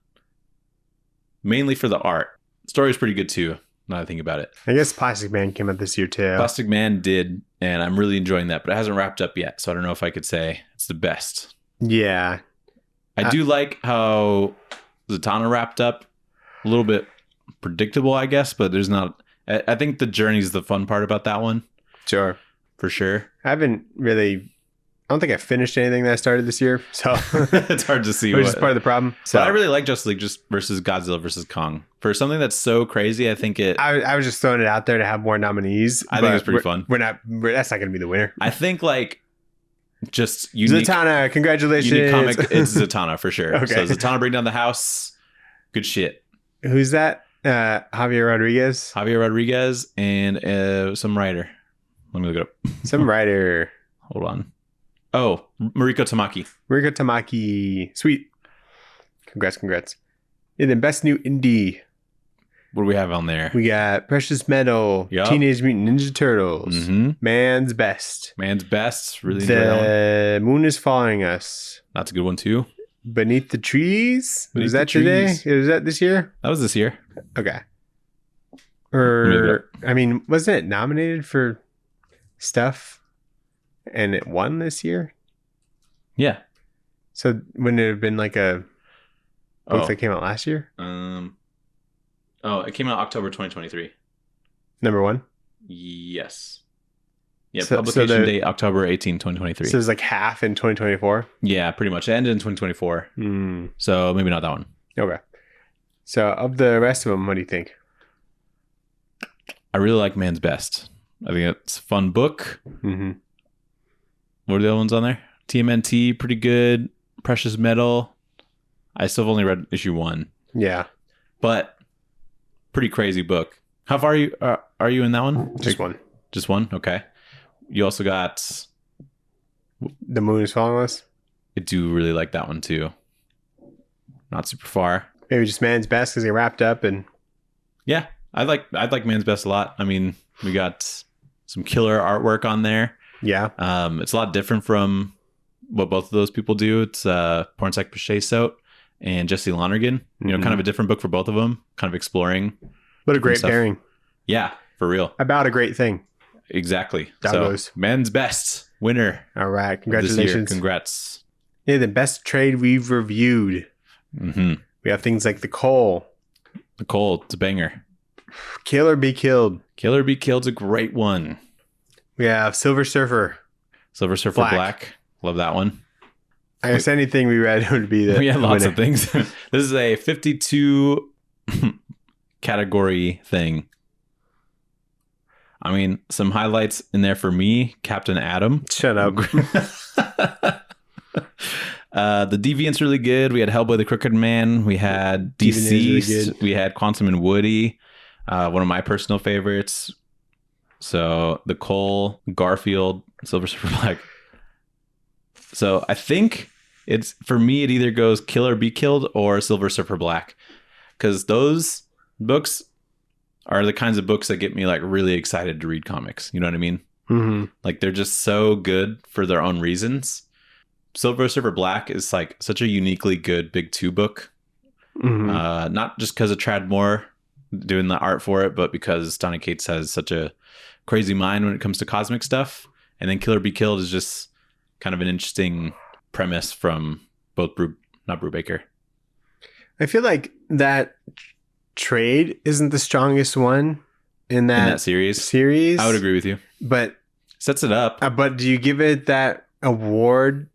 Mainly for the art. Story was pretty good too, now that I think about it. I guess Plastic Man came out this year too. Plastic Man did, and I'm really enjoying that, but it hasn't wrapped up yet, so I don't know if I could say it's the best. Yeah. I do like how Zatanna wrapped up. A little bit predictable, I guess, but there's not... I think the journey's the fun part about that one. Sure. For sure. I don't think I finished anything that I started this year, so It's hard to see which is part of the problem. So But I really like Justice League just versus Godzilla versus Kong. For something that's so crazy, I think I was just throwing it out there to have more nominees. I think it's pretty fun. That's not going to be the winner. I think like just unique... Zatanna, congratulations. Unique comic, it's Zatanna for sure. Okay. So Zatanna bring down the house. Good shit. Who's that? Javier Rodriguez? Javier Rodriguez and some writer. Let me look it up. Some writer. Hold on. Oh, Mariko Tamaki. Mariko Tamaki. Sweet. Congrats. And then best new indie. What do we have on there? We got Precious Metal, Yup. Teenage Mutant Ninja Turtles, Mm-hmm. Man's Best. Man's Best. Really enjoy that one. The Moon is Following Us. That's a good one too. Beneath the Trees. Beneath Was the that today? Trees. Was that this year? That was this year. Okay. Maybe. I mean, wasn't it nominated for stuff and it won this year? Yeah. So wouldn't it have been like a book Oh. that came out last year? It came out October 2023. Number one? Yes. Yeah, So publication date October 18, 2023. So it was like half in 2024? Yeah, pretty much. It ended in 2024. So maybe not that one. Okay. So of the rest of them, what do you think? I really like Man's Best. I think it's a fun book. Mm-hmm. What are the other ones on there? TMNT, pretty good. Precious Metal. I still have only read issue 1. Yeah. But pretty crazy book. How far are you in that one? Just one. Just one? Okay. You also got... The Moon is Following Us? I do really like that one too. Not super far. Maybe just Man's Best because they wrapped up and... Yeah, I'd like Man's Best a lot. I mean, we got some killer artwork on there. Yeah. It's a lot different from what both of those people do. It's Pornsec Pacheco and Jesse Lonergan. You know, kind of a different book for both of them. Kind of exploring. What a great stuff. pairing. Yeah, for real. About a great thing. Exactly. Doggos. So, Man's Best winner. All right. This year. Congratulations. Congrats. Yeah, the best trade we've reviewed. Mm-hmm. We have things like the Coal. Nicole, it's a banger. Kill or Be Killed. Kill or Be Killed's a great one. We have Silver Surfer. Silver Surfer Black. Love that one. I guess anything we read would be the We had lots winner. of things. This is a 52 category thing. I mean, some highlights in there for me. Captain Atom. Shut up. The Deviant's really good. We had Hellboy the Crooked Man. We had Deviant is really Deceased. good. We had Quantum and Woody. One of my personal favorites. So the Cole, Garfield, Silver Surfer Black. So I think it's, for me, it either goes Kill or Be Killed or Silver Surfer Black. Because those books are the kinds of books that get me like really excited to read comics. You know what I mean? Mm-hmm. Like they're just so good for their own reasons. Silver Surfer Black is like such a uniquely good big 2 book. Mm-hmm. Not just because of Trad Moore doing the art for it, but because Donny Cates has such a crazy mind when it comes to cosmic stuff. And then Kill or Be Killed is just kind of an interesting premise from both not Brubaker. I feel like that trade isn't the strongest one in that series. I would agree with you. But Sets it up. but do you give it that award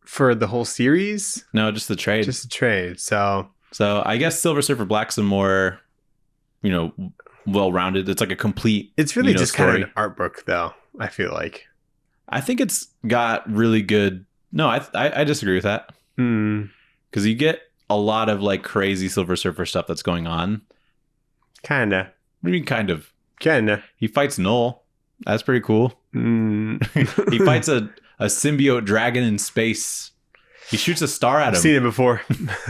for the whole series? No, just the trade. Just a trade. So I guess Silver Surfer Black's a more, well-rounded. It's like a complete. it's really just story. kind of an art book, though. I feel like. I think it's got really good. No, I disagree with that because you get a lot of like crazy Silver Surfer stuff that's going on. Kinda. I mean, kind of. Kinda. He fights Null. That's pretty cool. He fights a symbiote dragon in space. He shoots a star at I've him. seen it before.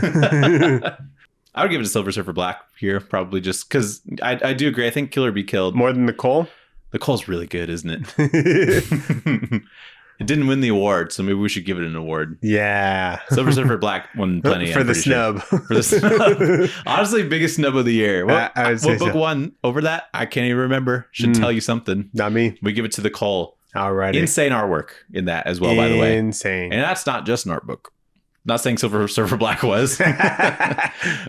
I would give it a Silver Surfer Black here, probably just because I do agree. I think Kill or Be Killed. More than the Coal? The Cole's really good, isn't it? It didn't win the award, so maybe we should give it an award. Yeah. Silver Surfer Black won plenty. For I'm the pretty sure. snub. For the snub. Honestly, biggest snub of the year. What, I would say what book so. won over that? I can't even remember. Should tell you something. Not me. We give it to the Cole. Alrighty. Insane artwork in that as well, by the way. Insane. And that's not just an art book. Not saying Silver Surfer Black was,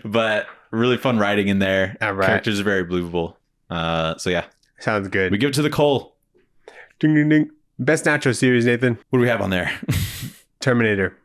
but really fun writing in there. All right. Characters are very believable. So yeah, Sounds good. we give it to the Cole. Ding, ding, ding. Best Nacho series, Nathan. What do we have on there? Terminator.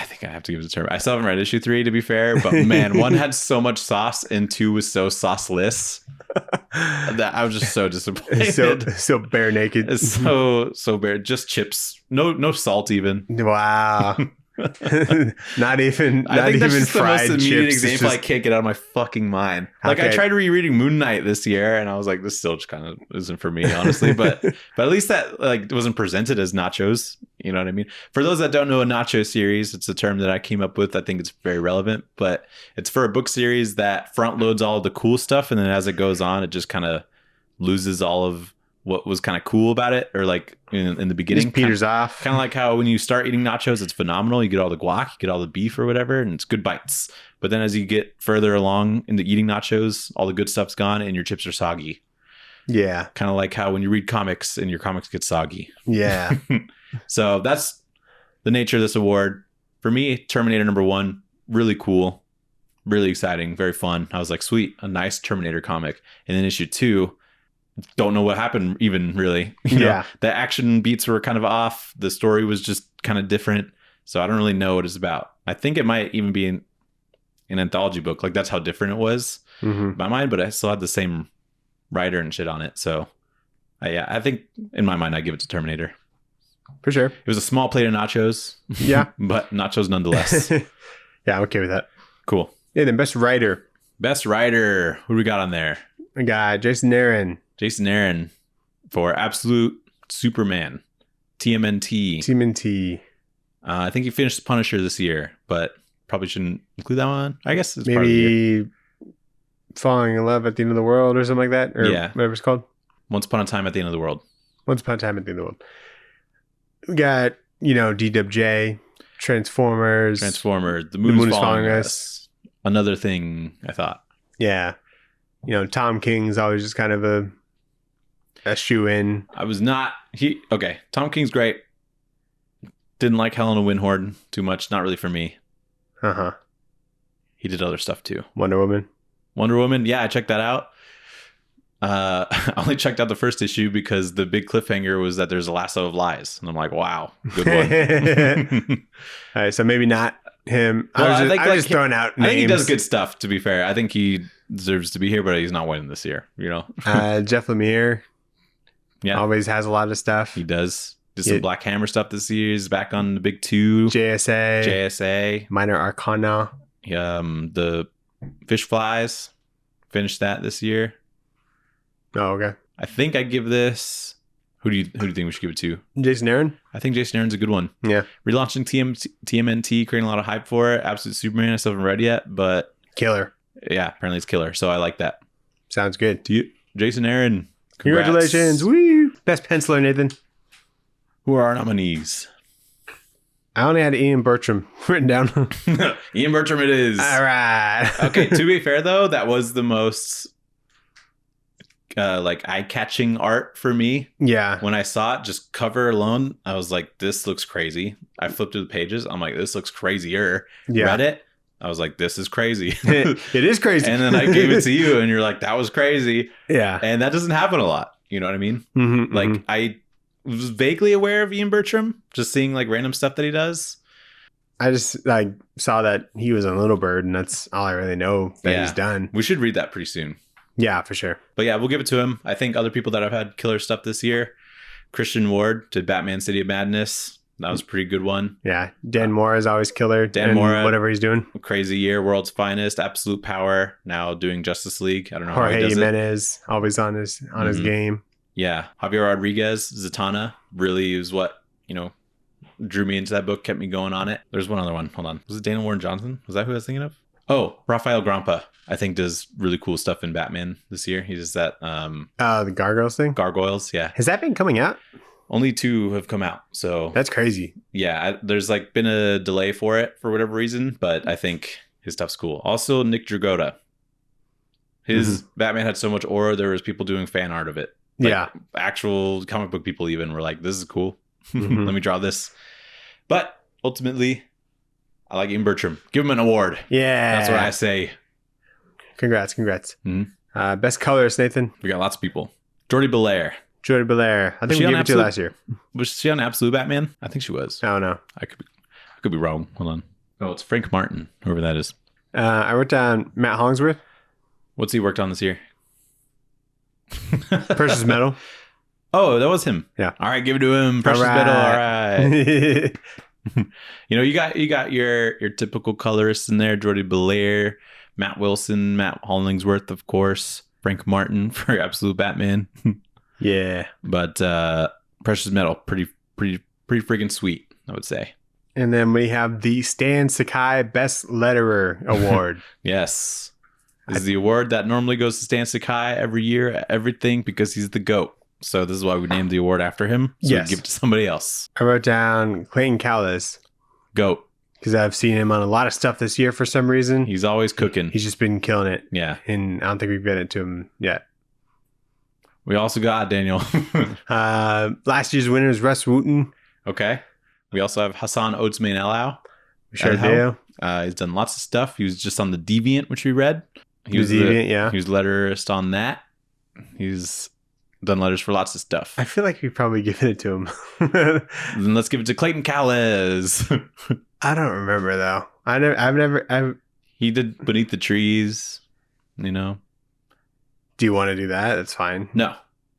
I think I have to give it a term. I still haven't read issue 3 to be fair, but man, 1 had so much sauce and 2 was so sauceless that I was just so disappointed. so bare naked. It's so bare. Just chips. No salt even. Wow. not even I think that's just the most fried immediate chips. example I can't get out of my fucking mind. Like I Okay. tried rereading Moon Knight this year, and I was like, this still just kind of isn't for me, honestly. But at least that like wasn't presented as nachos. You know what I mean? For those that don't know, a nacho series, it's a term that I came up with. I think it's very relevant, but it's for a book series that front loads all of the cool stuff, and then as it goes on, it just kind of loses all of what was kind of cool about it, or like in the beginning, Just peters off. Kind of like how when you start eating nachos, it's phenomenal. You get all the guac, you get all the beef or whatever, and it's good bites. But then as you get further along into eating nachos, all the good stuff's gone and your chips are soggy. Yeah. Kind of like how when you read comics and your comics get soggy. Yeah. So that's the nature of this award. For me, Terminator #1, really cool, really exciting, very fun. I was like, sweet, a nice Terminator comic. And then issue 2, don't know what happened even really. You know, the action beats were kind of off. The story was just kind of different. So I don't really know what it's about. I think it might even be an anthology book. Like that's how different it was in my mind, but I still had the same writer and shit on it. So yeah, I think in my mind, I give it to Terminator. For sure. It was a small plate of nachos. Yeah. But nachos nonetheless. Yeah, I'm okay with that. Cool. Yeah, then best writer. Best writer. Who do we got on there? We got Jason Aaron. Jason Aaron for Absolute Superman, TMNT. TMNT. I think he finished Punisher this year, but probably shouldn't include that one. I guess it's part of the year. Maybe Falling in Love at the End of the World or something like that. Or whatever it's called. Once Upon a Time at the End of the World. Once Upon a Time at the End of the World. We got, DWJ, Transformers. The Moon is Following Us. Another thing, I thought. Yeah. Tom King's always just kind of a shoe-in. I was not... Tom King's great. Didn't like Helena Winhorn too much. Not really for me. Uh-huh. He did other stuff too. Wonder Woman, yeah, I checked that out. I only checked out the first issue because the big cliffhanger was that there's a lasso of lies. And I'm like, wow, good one. All right, so maybe not him. Well, I was just throwing out names. I think he does good stuff, to be fair. I think he deserves to be here, but he's not winning this year, Jeff Lemire always has a lot of stuff. He does. Did some Black Hammer stuff this year. He's back on the big 2. JSA. Minor Arcana. The Fish Flies. Finished that this year. Oh, okay. I think I give this... Who do you think we should give it to? Jason Aaron? I think Jason Aaron's a good one. Yeah. Relaunching TMNT, creating a lot of hype for it. Absolute Superman, I still haven't read yet, but... Killer. Yeah, apparently it's killer. So I like that. Sounds good. To you, Jason Aaron. Congrats. Congratulations. Woo! Best penciler, Nathan. Who are our nominees? I only had Ian Bertram written down. Ian Bertram it is. All right. Okay, to be fair, though, that was the most... eye-catching art for me. Yeah. When I saw it, just cover alone, I was like, this looks crazy. I flipped through the pages. I'm like, this looks crazier. Yeah. Read it. I was like, this is crazy. It is crazy. And then I gave it to you and you're like, that was crazy. Yeah. And that doesn't happen a lot. You know what I mean? Mm-hmm, like I was vaguely aware of Ian Bertram, just seeing like random stuff that he does. I just saw that he was on Little Bird, and that's all I really know that he's done. We should read that pretty soon. Yeah, for sure. But yeah, we'll give it to him. I think other people that have had killer stuff this year, Christian Ward did Batman City of Madness. That was a pretty good one. Yeah. Dan Mora is always killer. Dan Mora, whatever he's doing. Crazy year, World's Finest, Absolute Power, now doing Justice League. I don't know how he does Jimenez, always on his game. Yeah. Javier Rodriguez, Zatanna, really is what, drew me into that book, kept me going on it. There's one other one. Hold on. Was it Dana Warren Johnson? Was that who I was thinking of? Oh, Rafael Grampa, I think does really cool stuff in Batman this year. He does that. The Gargoyles thing? Gargoyles, yeah. Has that been coming out? Only 2 have come out. So that's crazy. Yeah. There's been a delay for it for whatever reason, but I think his stuff's cool. Also, Nick Dragotta. His Batman had so much aura. There was people doing fan art of it. Actual comic book people even were like, this is cool. Let me draw this. But ultimately, I like Ian Bertram. Give him an award. Yeah. That's what I say. Congrats. Best colorist, Nathan. We got lots of people. Jordi Belair. I think we gave it to last year. Was she on Absolute Batman? I think she was. I don't know. I could be wrong. Hold on. Oh, it's Frank Martin, whoever that is. I wrote down Matt Hollingsworth. What's he worked on this year? Precious Metal. Oh, that was him. Yeah. All right, give it to him. Precious Metal. All right. You got your typical colorists in there: Jordy Belair, Matt Wilson, Matt Hollingsworth, of course, Frank Martin for Absolute Batman. Yeah. But Precious Metal, pretty freaking sweet, I would say. And then we have the Stan Sakai Best Letterer Award. Yes. This is the award that normally goes to Stan Sakai every year, everything, because he's the GOAT. So this is why we named the award after him. So we give it to somebody else. I wrote down Clayton Cowles. GOAT. Because I've seen him on a lot of stuff this year for some reason. He's always cooking. He's just been killing it. Yeah. And I don't think we've given it to him yet. We also got Daniel. Last year's winner is Russ Wooten. Okay. We also have Hassan Oatsman-Elau. We sure do. He's done lots of stuff. He was just on the Deviant, which we read. He was Deviant, yeah. He was letterist on that. He's done letters for lots of stuff. I feel like we've probably given it to him. Then let's give it to Clayton Cowles. I don't remember though. He did Beneath the Trees, you know. Do you want to do that? That's fine. No.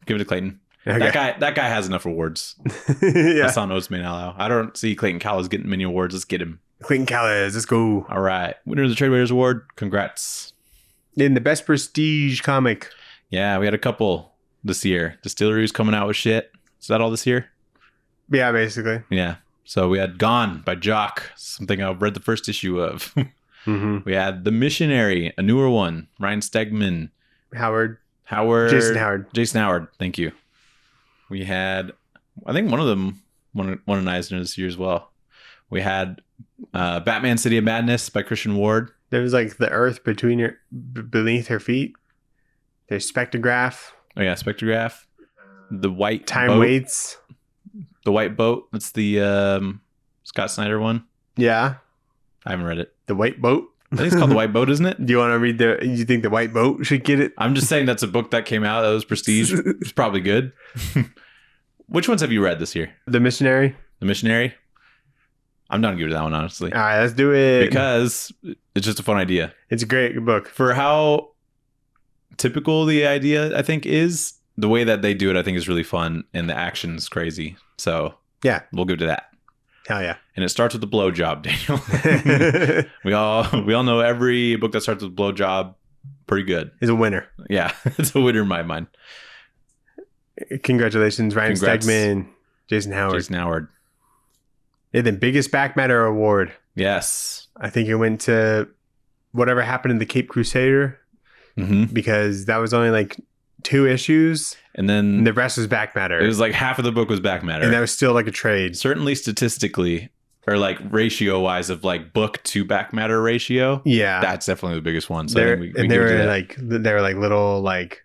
Give it to Clayton. Okay. That guy has enough awards. Yeah. That's on Oatsman-Elau. I don't see Clayton Cowles getting many awards. Let's get him. Clayton Cowles, let's go. All right. Winner of the Tradewaiters Award. Congrats. In the best prestige comic. Yeah, we had a couple this year. Distillery's coming out with shit. Is that all this year? Yeah, basically. Yeah. So we had Gone by Jock, something I've read the first issue of. Mm-hmm. We had The Missionary, a newer one. Ryan Stegman. Howard. Jason Howard. Thank you. We had, I think one of them won an Eisner this year as well. We had Batman City of Madness by Christian Ward. There was like the earth beneath her feet. There's Spectrograph. Oh yeah, Spectrograph. The White Time Boat. Waits. The White Boat. That's the Scott Snyder one. Yeah. I haven't read it. The White Boat. I think it's called The White Boat, isn't it? Do you want to read you think The White Boat should get it? I'm just saying that's a book that came out that was prestige. It's probably good. Which ones have you read this year? The Missionary. The Missionary? I'm not going to give it that one, honestly. All right, let's do it. Because it's just a fun idea. It's a great book. For how typical the idea, I think, is, the way that they do it, I think, is really fun. And the action's crazy. So, yeah, we'll give it to that. Hell yeah. And it starts with a blowjob, Daniel. we all know every book that starts with a blowjob, pretty good. Is a winner. Yeah, it's a winner in my mind. Congratulations, Ryan Stegman, Jason Howard. Yeah, the biggest back matter award. Yes. I think it went to Whatever Happened in the Cape Crusader, because that was only like 2 issues. And then the rest was back matter. It was like half of the book was back matter. And that was still like a trade. Certainly statistically, or like ratio wise of like book to back matter ratio. Yeah. That's definitely the biggest one. So there were like little like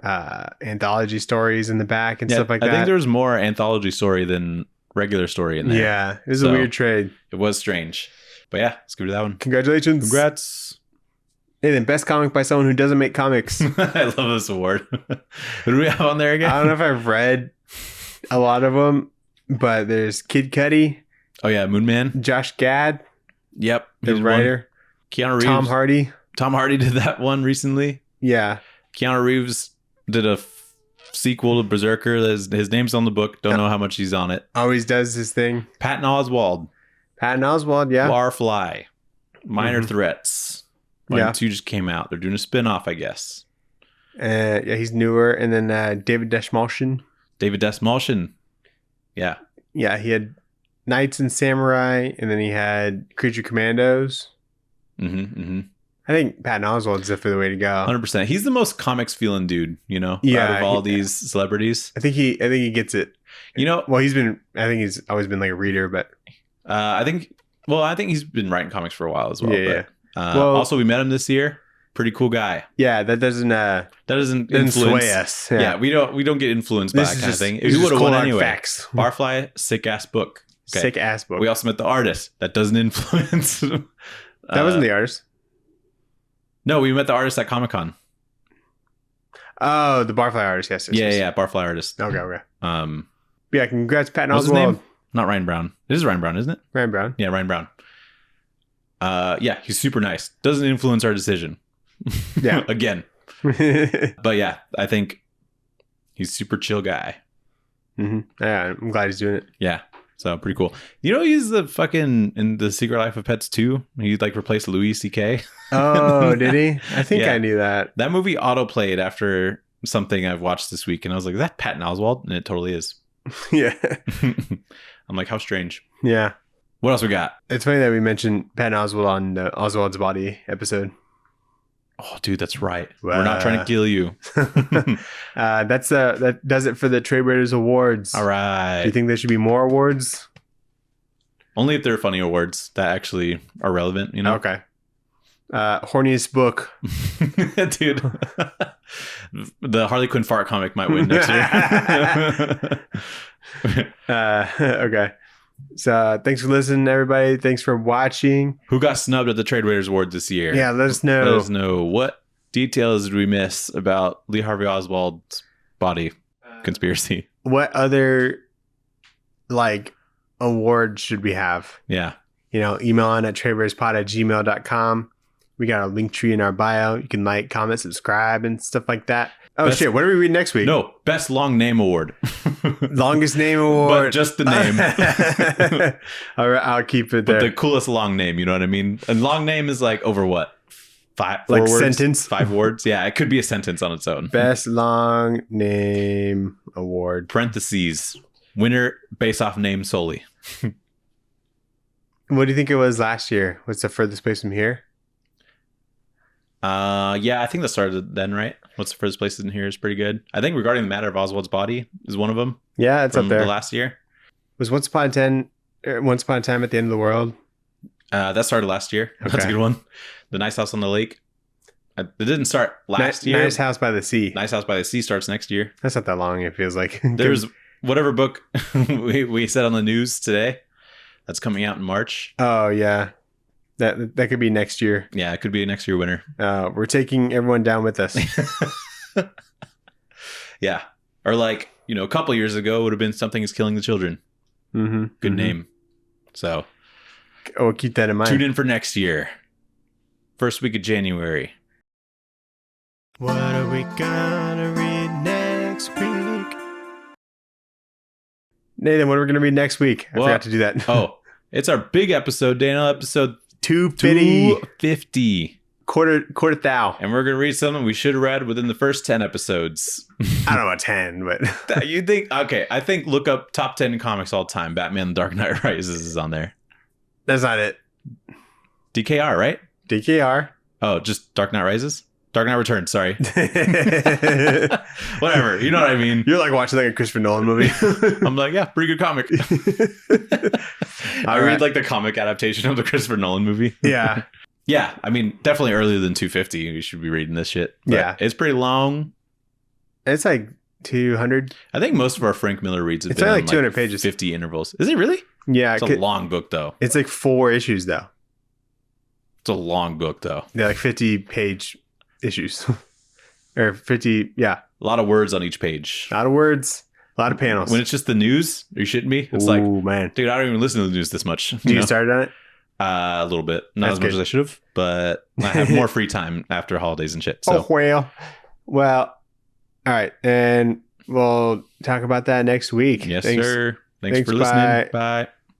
anthology stories in the back and stuff like that. I think there was more anthology story than regular story in there. Yeah. It was a weird trade. It was strange. But yeah, let's go to that one. Congratulations. Congrats. Hey, then best comic by someone who doesn't make comics. I love this award. Who do we have on there again? I don't know if I've read a lot of them, but there's Kid Cudi. Oh yeah, Moonman. Josh Gad. Yep. The writer. Keanu Reeves. Tom Hardy. Tom Hardy did that one recently. Yeah. Keanu Reeves did a sequel to Berserker. His name's on the book. Don't know how much he's on it. Always does his thing. Patton Oswalt, yeah. Barfly. Minor Threats. Yeah. 2 just came out. They're doing a spin-off, I guess. Yeah, he's newer. And then David Dashmalchian. Yeah. Yeah, he had Knights and Samurai, and then he had Creature Commandos. I think Patton Oswalt's definitely the way to go. 100%. He's the most comics feeling dude, yeah, out of all these celebrities. I think he gets it. Well, I think he's always been like a reader, but I think he's been writing comics for a while as well. Yeah. Also, we met him this year. Pretty cool guy. Yeah, that doesn't influence sway us. Yeah, we don't get influenced by that kind of thing. He would have won anyway. Facts. Barfly, sick ass book. Okay. Sick ass book. We also met the artist. That doesn't influence. That wasn't the artist. No, we met the artist at Comic-Con. Oh, the Barfly artist. Yes. Yeah, Barfly artist. Okay. Yeah, congrats, Patton Oswalt. What's his name? Not Ryan Brown. It is Ryan Brown, isn't it? Ryan Brown. Yeah, Ryan Brown. Yeah, he's super nice. Doesn't influence our decision. Yeah. Again. But yeah, I think he's super chill guy. Yeah, I'm glad he's doing it. Yeah. So pretty cool. You know, he's the fucking in The Secret Life of Pets 2. He like replaced Louis C.K. Oh, did he? I think Yeah. I knew that. That movie auto-played after something I've watched this week, and I was like, is that Patton Oswalt? And it totally is. Yeah. I'm like, how strange. Yeah. What else we got? It's funny that we mentioned Patton Oswalt on the Oswald's Body episode. Oh, dude, that's right. We're not trying to kill you. That does it for the Trade Raiders Awards. All right. Do you think there should be more awards? Only if they're funny awards that actually are relevant, you know? Okay. Horniest book. Dude. The Harley Quinn fart comic might win next year. Okay. So thanks for listening, everybody. Thanks for watching. Who got snubbed at the Trade Raiders Awards this year? Yeah, let us know. Let us know. What details did we miss about Lee Harvey Oswald's body conspiracy? What other awards should we have? Yeah. Email on at traderspod@gmail.com. We got our link tree in our bio. You can like, comment, subscribe, and stuff like that. Oh, shit. What do we read next week? No, Best Long Name Award. Longest name award. But just the name. All right, I'll keep it there. But the coolest long name, you know what I mean? A long name is like over what? 4 words? Sentence? 5 words? Yeah, it could be a sentence on its own. Best long name award. Parentheses. Winner based off name solely. What do you think it was last year? What's the furthest place from here? Yeah, I think that started then, right? What's the first place in here is pretty good. I think Regarding the Matter of Oswald's Body is one of them. Yeah, it's up there. The last year. Was Once Upon a Time at the End of the World? That started last year. Okay. That's a good one. The Nice House on the Lake. It didn't start last year. Nice House by the Sea. Nice House by the Sea starts next year. That's not that long, it feels like. There's whatever book we said on the news today that's coming out in March. Oh, yeah. That could be next year. Yeah, it could be a next year winner. We're taking everyone down with us. Yeah. Or a couple years ago would have been Something is Killing the Children. Mm-hmm. Good name. So keep that in mind. Tune in for next year. First week of January. What are we gonna read next week? Nathan, what are we gonna read next week? I forgot to do that. Oh, it's our big episode, Daniel. Episode 250. Quarter thou. And we're going to read something we should have read within the first 10 episodes. I don't know about 10, but... You think... Okay, I think look up top 10 comics all time. Batman The Dark Knight Rises is on there. That's not it. DKR, right? DKR. Oh, just Dark Knight Rises? Dark Knight Returns, sorry. Whatever, you know what I mean. You're like watching a Christopher Nolan movie. I'm like, yeah, pretty good comic. I read the comic adaptation of the Christopher Nolan movie. Yeah. Yeah, I mean, definitely earlier than 250. We should be reading this shit. But yeah. It's pretty long. It's like 200. I think most of our Frank Miller reads have been only 200 pages. 50 intervals. Is it really? Yeah. It's a long book, though. It's like 4 issues, though. It's a long book, though. They're like 50-page issues. Or 50, yeah. A lot of words on each page. A lot of words, a lot of panels. When it's just the news, are you shitting me? It's man. Dude, I don't even listen to the news this much. You started on it? A little bit. Not as much as I should have, but I have more free time after holidays and shit. So. Oh, well. All right. And we'll talk about that next week. Yes, sir. Thanks for listening. Bye.